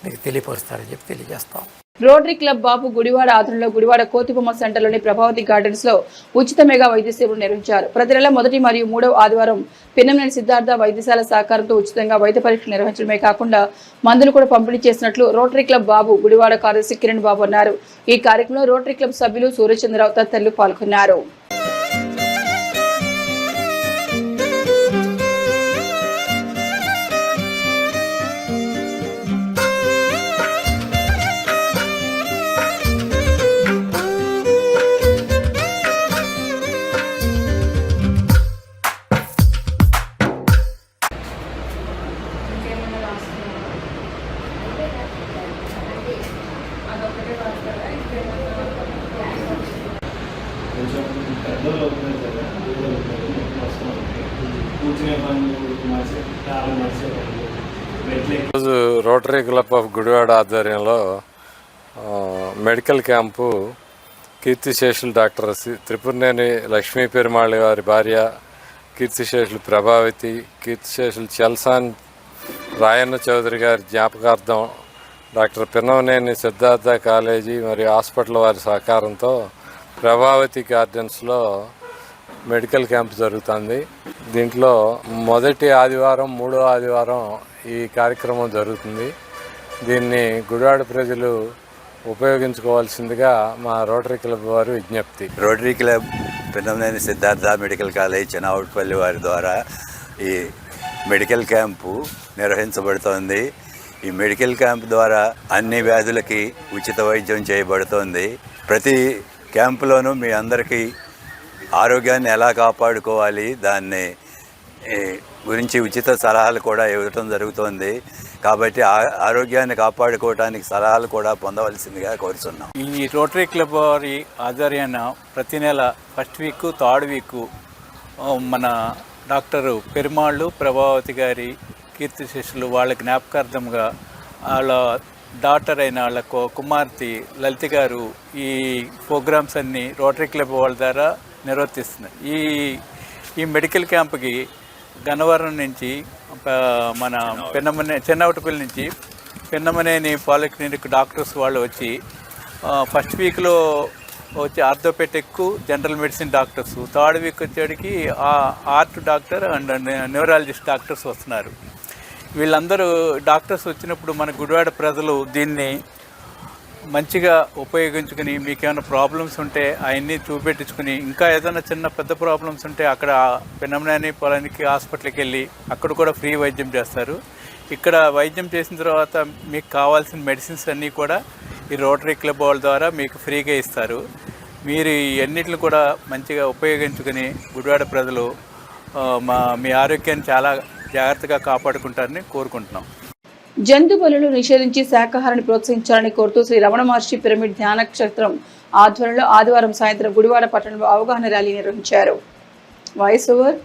D: మీకు తెలియపరుస్తారని చెప్పి తెలియజేస్తాం.
A: రోటరీ క్లబ్ బాబు గుడివాడ ఆధ్వర్యంలో గుడివాడ కోతిబొమ్మ సెంటర్లోని ప్రభావతి గార్డెన్స్ లో ఉచిత మెగా వైద్య సేవలు నిర్వహించారు. ప్రతి నెల మొదటి మరియు 3వ ఆదివారం పిన్నమనేని సిద్ధార్థ వైద్యశాల సహకారంతో ఉచితంగా వైద్య పరీక్షలు నిర్వహించడమే కాకుండా మందులు కూడా పంపిణీ చేసినట్లు రోటరీ క్లబ్ బాబు గుడివాడ కార్యదర్శి కిరణ్ బాబు అన్నారు. ఈ కార్యక్రమంలో రోటరీ క్లబ్ సభ్యులు సూర్యచంద్రరావు తదితరులు పాల్గొన్నారు.
B: ఈరోజు రోటరీ క్లబ్ ఆఫ్ గుడివాడ ఆధ్వర్యంలో
O: మెడికల్ క్యాంపు కీర్తిశేషులు డాక్టర్ త్రిపురనేని లక్ష్మీ పెరుమాళ్ గారి భార్య, కీర్తిశేషులు ప్రభావతి, కీర్తిశేషులు చల్సాన్ రాయన్న చౌదరి గారి జ్ఞాపకార్థం డాక్టర్ పిన్నవనేని సిద్ధార్థ కాలేజీ మరియు హాస్పిటల్ వారి సహకారంతో ప్రభావతి గార్డెన్స్లో మెడికల్ క్యాంప్ జరుగుతుంది. దీంట్లో మొదటి ఆదివారం, మూడో ఆదివారం ఈ కార్యక్రమం జరుగుతుంది. దీన్ని గుడివాడ ప్రజలు ఉపయోగించుకోవాల్సిందిగా మా రోటరీ క్లబ్ వారి విజ్ఞప్తి.
P: Rotary club Pinnamaneni Siddhartha medical college Chenavutpalli వారి ద్వారా ఈ మెడికల్ క్యాంపు నిర్వహించబడుతోంది. ఈ మెడికల్ క్యాంప్ ద్వారా అన్ని వ్యాధులకి ఉచిత వైద్యం చేయబడుతోంది. ప్రతి క్యాంపులోనూ మీ అందరికీ ఆరోగ్యాన్ని ఎలా కాపాడుకోవాలి దాన్ని గురించి ఉచిత సలహాలు కూడా ఇవ్వటం జరుగుతోంది. కాబట్టి ఆరోగ్యాన్ని కాపాడుకోవడానికి సలహాలు కూడా పొందవలసిందిగా కోరుతున్నాం.
Q: ఈ రోటరీ క్లబ్ వారి ఆధ్వర్యాన ప్రతి నెల ఫస్ట్ వీక్, థర్డ్ వీక్ మన డాక్టర్ పెరుమాళ్ళు ప్రభావతి గారి కీర్తిశేషులు వాళ్ళ జ్ఞాపకార్థంగా వాళ్ళ డాక్టర్ అయిన వాళ్ళ కుమార్తె లలిత గారు ఈ ప్రోగ్రామ్స్ అన్నీ రోటరీ క్లబ్ వాళ్ళ ద్వారా నిర్వర్తిస్తున్నారు. ఈ మెడికల్ క్యాంప్కి గన్నవరం నుంచి మన చెన్నవటపల్లి నుంచి పిన్నమనేని పాలిక్లినిక్ డాక్టర్స్ వాళ్ళు వచ్చి ఫస్ట్ వీక్లో వచ్చి orthopedic, general medicine doctors, third week వచ్చేటికి heart doctor and neurologist doctors వస్తున్నారు. వీళ్ళందరూ డాక్టర్స్ వచ్చినప్పుడు మన గుడివాడ ప్రజలు దీన్ని మంచిగా ఉపయోగించుకుని మీకు ఏమైనా ప్రాబ్లమ్స్ ఉంటే అవన్నీ చూపెట్టించుకుని, ఇంకా ఏదైనా చిన్న పెద్ద ప్రాబ్లమ్స్ ఉంటే అక్కడ పిన్నమనేని పొలానికి హాస్పిటల్కి వెళ్ళి అక్కడ కూడా ఫ్రీ వైద్యం చేస్తారు. ఇక్కడ వైద్యం చేసిన తర్వాత మీకు కావాల్సిన మెడిసిన్స్ అన్నీ కూడా ఈ రోటరీ క్లబ్ వాళ్ళ ద్వారా మీకు ఫ్రీగా ఇస్తారు. మీరు ఇవన్నిటిని కూడా మంచిగా ఉపయోగించుకుని గుడివాడ ప్రజలు మీ ఆరోగ్యాన్ని చాలా జాగ్రత్తగా కాపాడుకుంటారని కోరుకుంటున్నాం.
A: జంతు బలులు నిషేధించి శాకాహారాన్ని ప్రోత్సహించాలని కోరుతూ శ్రీ రమణ మహర్షి పిరమిడ్ ధ్యాన క్షేత్రం ఆధ్వర్యంలో ఆదివారం సాయంత్రం గుడివాడ పట్టణంలో అవగాహన ర్యాలీ నిర్వహించారు. Voice over.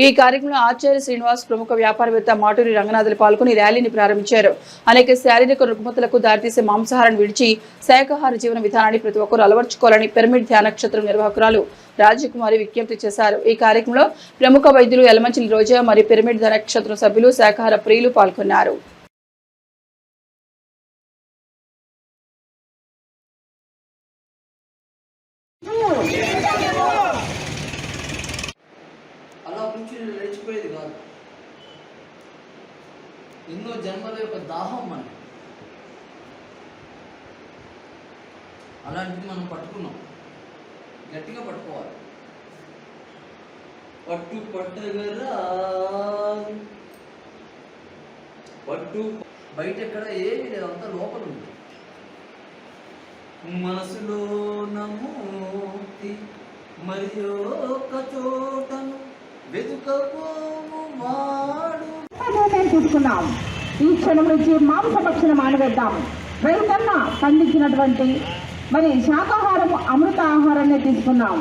A: ఈ కార్యక్రమంలో ఆచార్య శ్రీనివాస్, ప్రముఖ వ్యాపారవేత్త మాటూరి రంగనాథులు పాల్గొని ర్యాలీని ప్రారంభించారు. అనేక శారీరక రుగ్మతలకు దారితీసే మాంసాహారాన్ని విడిచి శాకాహార జీవన విధానాన్ని ప్రతి ఒక్కరూ అలవర్చుకోవాలని పిరమిడ్ ధ్యాన క్షేత్రం నిర్వాహకురాలు రాజకుమారి విజ్ఞప్తి చేశారు. ఈ కార్యక్రమంలో ప్రముఖ వైద్యులు యలమంచిలి రోజా మరియు పిరమిడ్ ధ్యాన క్షేత్రం సభ్యులు, శాకాహార ప్రియులు పాల్గొన్నారు.
R: అలా కూర్చుని లేచిపోయేది కాదు. ఎన్నో జన్మల యొక్క దాహం మనకి. అలాంటిది మనం పట్టుకున్నాం. గట్టిగా పట్టుకోవాలి. పట్టగరా పట్టు బయట ఎక్కడ ఏమీ లేదు, అంతా లోపల ఉంది. మనసులో నమూర్తి మరి ఒక చోటను వెతుకపోము వాడు
M: చూసుకున్నాం. ఈ క్షణం నుంచి మాంసభక్షణ మానివేద్దాం. రైతన్న పండించినటువంటి మరి శాకాహారం, అమృత ఆహారాన్ని తీసుకున్నాం.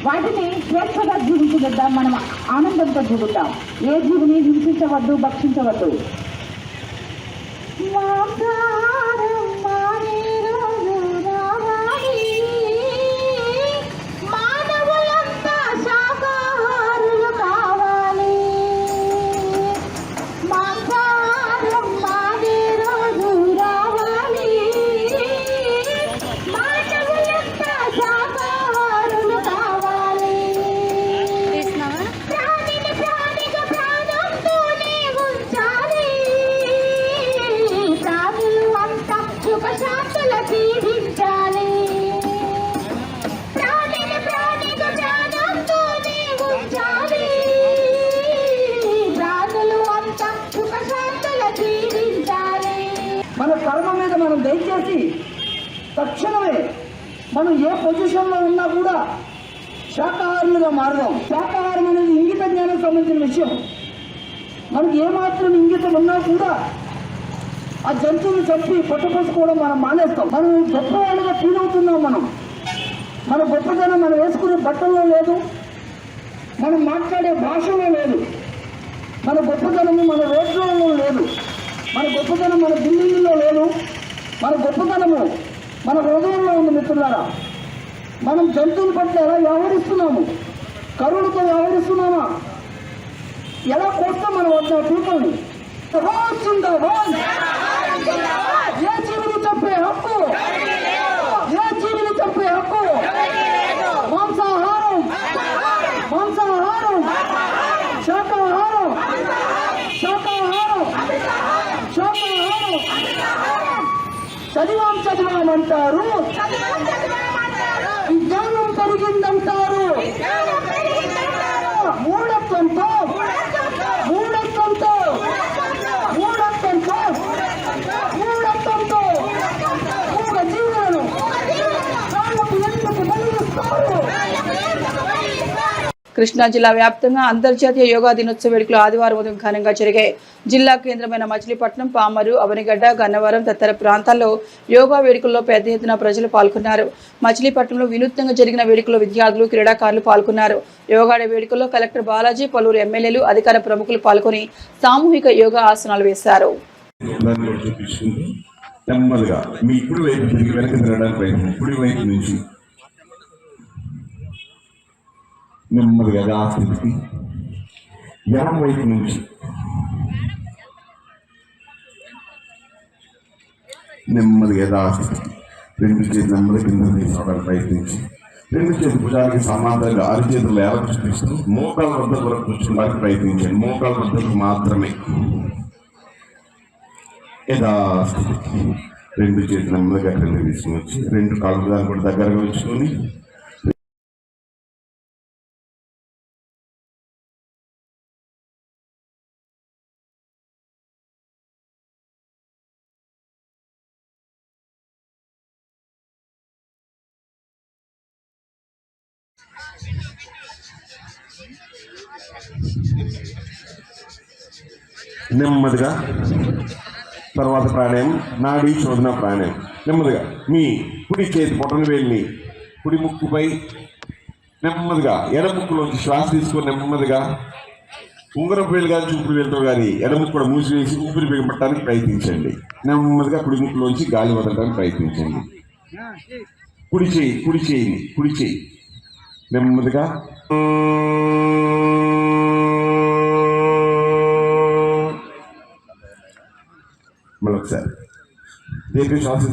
M: వాటిని స్వేచ్ఛగా జీవించగద్దాం. మనం ఆనందంతో జీవిద్దాం. ఏ జీవిని హింసించవద్దు, భక్షించవద్దు.
R: మన కర్మ మీద మనం దయచేసి తక్షణమే మనం ఏ పొజిషన్లో ఉన్నా కూడా శాకాహారులుగా మారదాం. శాకాహారం అనేది ఇంగిత జ్ఞానం సంబంధించిన విషయం. మనకి ఏమాత్రం ఇంగితం ఉన్నా కూడా ఆ జంతువులు చంపి పట్టుకోసుకోవడం మనం మానేస్తాం. మనం గొప్పవాళ్ళుగా ఫీల్ అవుతున్నాం. మన గొప్పతనం మనం వేసుకునే బట్టల్లో లేదు, మనం మాట్లాడే భాషలో లేదు, మన గొప్పతనము మన రోడ్లలో లేదు, మన గొప్పతనం మన బిల్డింగ్లో లేదు, మన గొప్పతనము మన హృదయంలో ఉంది మిత్రులారా. మనం జంతువుల పట్ల ఎలా వ్యవహరిస్తున్నాము, కరుణతో వ్యవహరిస్తున్నామా, ఎలా కోస్తాం మన వద్ద పీపుల్ని. ఏ జీవిని చంపే హక్కు, ఏ జీవిని చంపే హక్కు, మాంసాహారం, మాంసాహారం, శాకాహారం, శాకాహారం, శాకాహారం. చదివామంటారు, విజ్ఞానం పెరిగిందంటారు. మూఢత్వంతో మూఢత్వంతో మూఢత్వంతో మూఢత్వంతో మూఢ జీవులను ప్రాణపు ఎందుకు బలిస్తారు.
A: కృష్ణా జిల్లా వ్యాప్తంగా అంతర్జాతీయ యోగా దినోత్సవ వేడుకలు ఆదివారం ఉదయం ఘనంగా జరిగాయి. జిల్లా కేంద్రమైన మచిలీపట్నం, పామరు, అవనిగడ్డ, గన్నవరం తదితర ప్రాంతాల్లో యోగా వేడుకల్లో పెద్ద ఎత్తున ప్రజలు పాల్గొన్నారు. మచిలీపట్నంలో వినూత్నంగా జరిగిన వేడుకల్లో విద్యార్థులు, క్రీడాకారులు పాల్గొన్నారు. యోగా డే వేడుకల్లో కలెక్టర్ బాలాజీ, పలువురు ఎమ్మెల్యేలు, అధికార ప్రముఖులు పాల్గొని సామూహిక యోగా ఆసనాలు వేశారు.
S: నెమ్మదిగా దాస్థితికి, ఎడం వైపు నుంచి నెమ్మదిగా దాస్థితికి, రెండు చేతులు నెమ్మది కింద తీసుకోవడానికి ప్రయత్నించి, రెండు చేతులు భుజానికి సమాంతరంగా అరిచేతులు ఎలా చూపిస్తూ మోకాళ్ళ వద్ద వరకు కూర్చోడానికి ప్రయత్నించండి. మోకాళ్ళ వద్దకు మాత్రమే యథాస్థితికి రెండు చేతులు నెమ్మదిగా క్రింద తీసుకుని వచ్చి, రెండు కాళ్ళు దాన్ని కూడా దగ్గరగా ఉంచుకొని నెమ్మదిగా తర్వాత ప్రాణాయామం నాడీ శోధన ప్రాణాయామం. నెమ్మదిగా మీ కుడి చేతి పొట్టన వేలిని కుడి ముక్కుపై నెమ్మదిగా ఎడముక్కులోంచి శ్వాస తీసుకొని నెమ్మదిగా ఉంగరం వేలు కానీ చూపుడు వేలుతో కానీ ఎడముక్కు కూడా మూసివేసి ఊపిరి బిగపట్టడానికి ప్రయత్నించండి. నెమ్మదిగా కుడి ముక్కులోంచి గాలి వదలడానికి ప్రయత్నించండి. కుడి చేయి నెమ్మదిగా మరొకసారి దీర్ఘ శ్వాస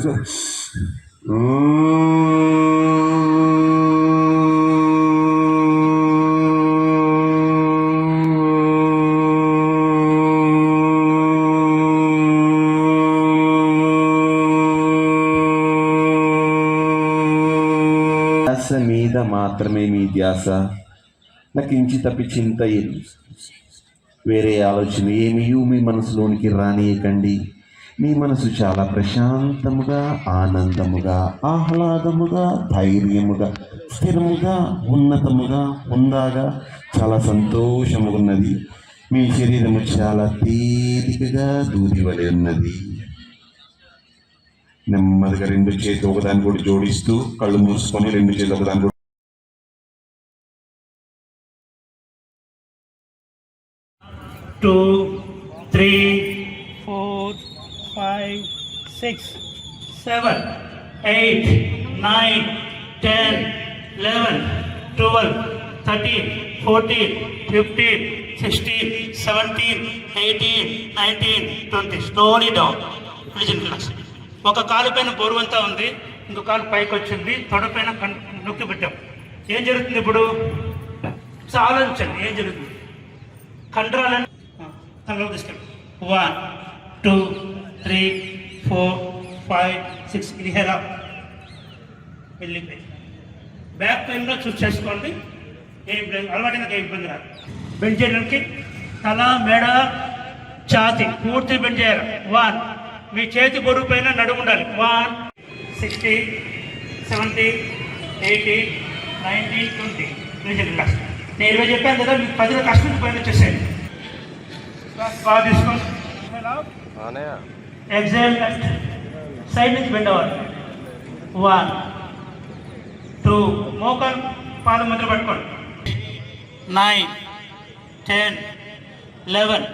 S: మీద మాత్రమే మీ ధ్యాస. నాకు ఇంచి తప్పి చింత వేరే ఆలోచన ఏమీ మీ మనసులోనికి రానియకండి. మీ మనసు చాలా ప్రశాంతముగా, ఆనందముగా, ఆహ్లాదముగా, ధైర్యముగా, స్థిరముగా, ఉన్నతముగా, ఉందాగా, చాలా సంతోషముగా ఉన్నది. మీ శరీరము చాలా తేలికగా దూదివలే ఉన్నది. నెమ్మదిగా రెండు చేతులు ఒకదాని కూడా జోడిస్తూ కళ్ళు మూసుకొని రెండు చేతులు ఒకదాని కూడా
C: 2, 3, 4, 5, 6, 7, 8, 9, 10, 11, 12, 13, 14, 15, 16, 17, 18, 19, 20. Slowly down. Listen class. ఒక కాలు పైన బోరువంతా ఉంది, ఇంకో కాలు పైకి వచ్చింది, తొడ పైన నొక్కి పెట్టాం. ఏం జరుగుతుంది ఇప్పుడు? ఆలోచించండి ఏం జరుగుతుంది. కండరాలను తనలో తీసుకెళ్ళి 1, 2, 3, 4, 5, 6. ఇది హెరా వెళ్ళిపోయి బ్యాక్ పెయిన్లో చూస్ చేసుకోండి. ఏం అలవాటైన ఏం ఇబ్బంది రాదు. బెండ్ చేయడానికి తల, మెడ, ఛాతి పూర్తి బెండ్ చేయాలి. 1. మీ చేతి బరువు పైన నడుము ఉండాలి. 1, 60, 70, 80, 90, 20. నేను 20 చెప్పాను కదా, మీకు 10 కష్టం పైన వచ్చేసాయి. బాగా తీసుకోండి. ఎగ్జామ్ లెఫ్ట్ సైడ్ నుంచి బెండ్ అవ్వాలి. 1, 2. మోకాలు పాదం మధ్య పట్టుకోండి. 9, 10, 11,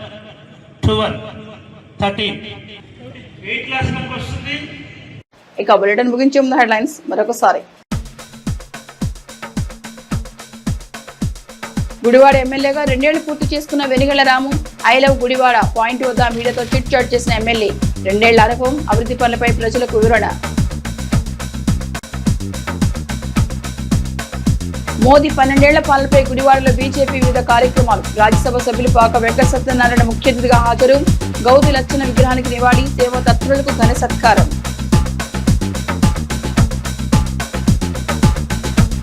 C: 12, 13. వెయిట్ లాస్ మనకు వస్తుంది.
A: ఇక బులెటిన్ ముగించే ముందు హెడ్లైన్స్ మరొకసారి. గుడివాడ ఎమ్మెల్యేగా 2 ఏళ్లు పూర్తి చేసుకున్న వెనిగళ్ల రాము ఐ లవ్ గుడివాడ పాయింట్ వద్ద మీడియాతో చిట్ చాట్ చేసిన ఎమ్మెల్యే. 2 ఏళ్ల అనుభవం, అభివృద్ధి పనులపై ప్రజలకు వివరణ. మోదీ 12 ఏళ్ల పాలనపై గుడివాడలో బీజేపీ వివిధ కార్యక్రమాలు. రాజ్యసభ సభ్యులు పాక వెంకట సత్యనారాయణ ముఖ్య అతిథిగా హాజరు. గౌది లచ్చన విగ్రహానికి నివాళి, సేవా తత్పరులకు ఘన సత్కారం.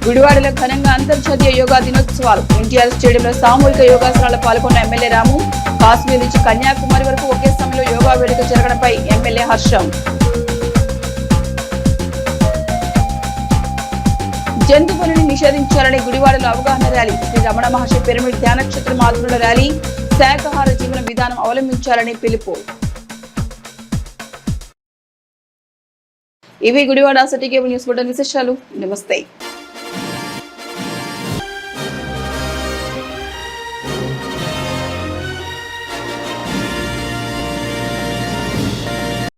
A: గుడివాడలో ఘనంగా అంతర్జాతీయ యోగా దినోత్సవాలు. ఎన్టీఆర్ స్టేడియంలో సామూహిక యోగాసనాల్లో పాల్గొన్న ఎమ్మెల్యే రాము. కాశ్మీర్ నుంచి కన్యాకుమారి వరకు ఒకే సమయంలో యోగా వేడుక జరగడంపై ఎమ్మెల్యే హర్షం. జంతు పనిని నిషేధించాలని గుడివాడలో అవగాహన ర్యాలీ. శ్రీ రమణ మహర్షి పిరమిడ్ ధ్యానక్షేత్రం ఆధ్వర్యంలో ర్యాలీ. శాకాహార జీవన విధానం అవలంబించాలని పిలుపు. ఇవి Gudivada city cable news bulletin విశేషాలు. నమస్తే.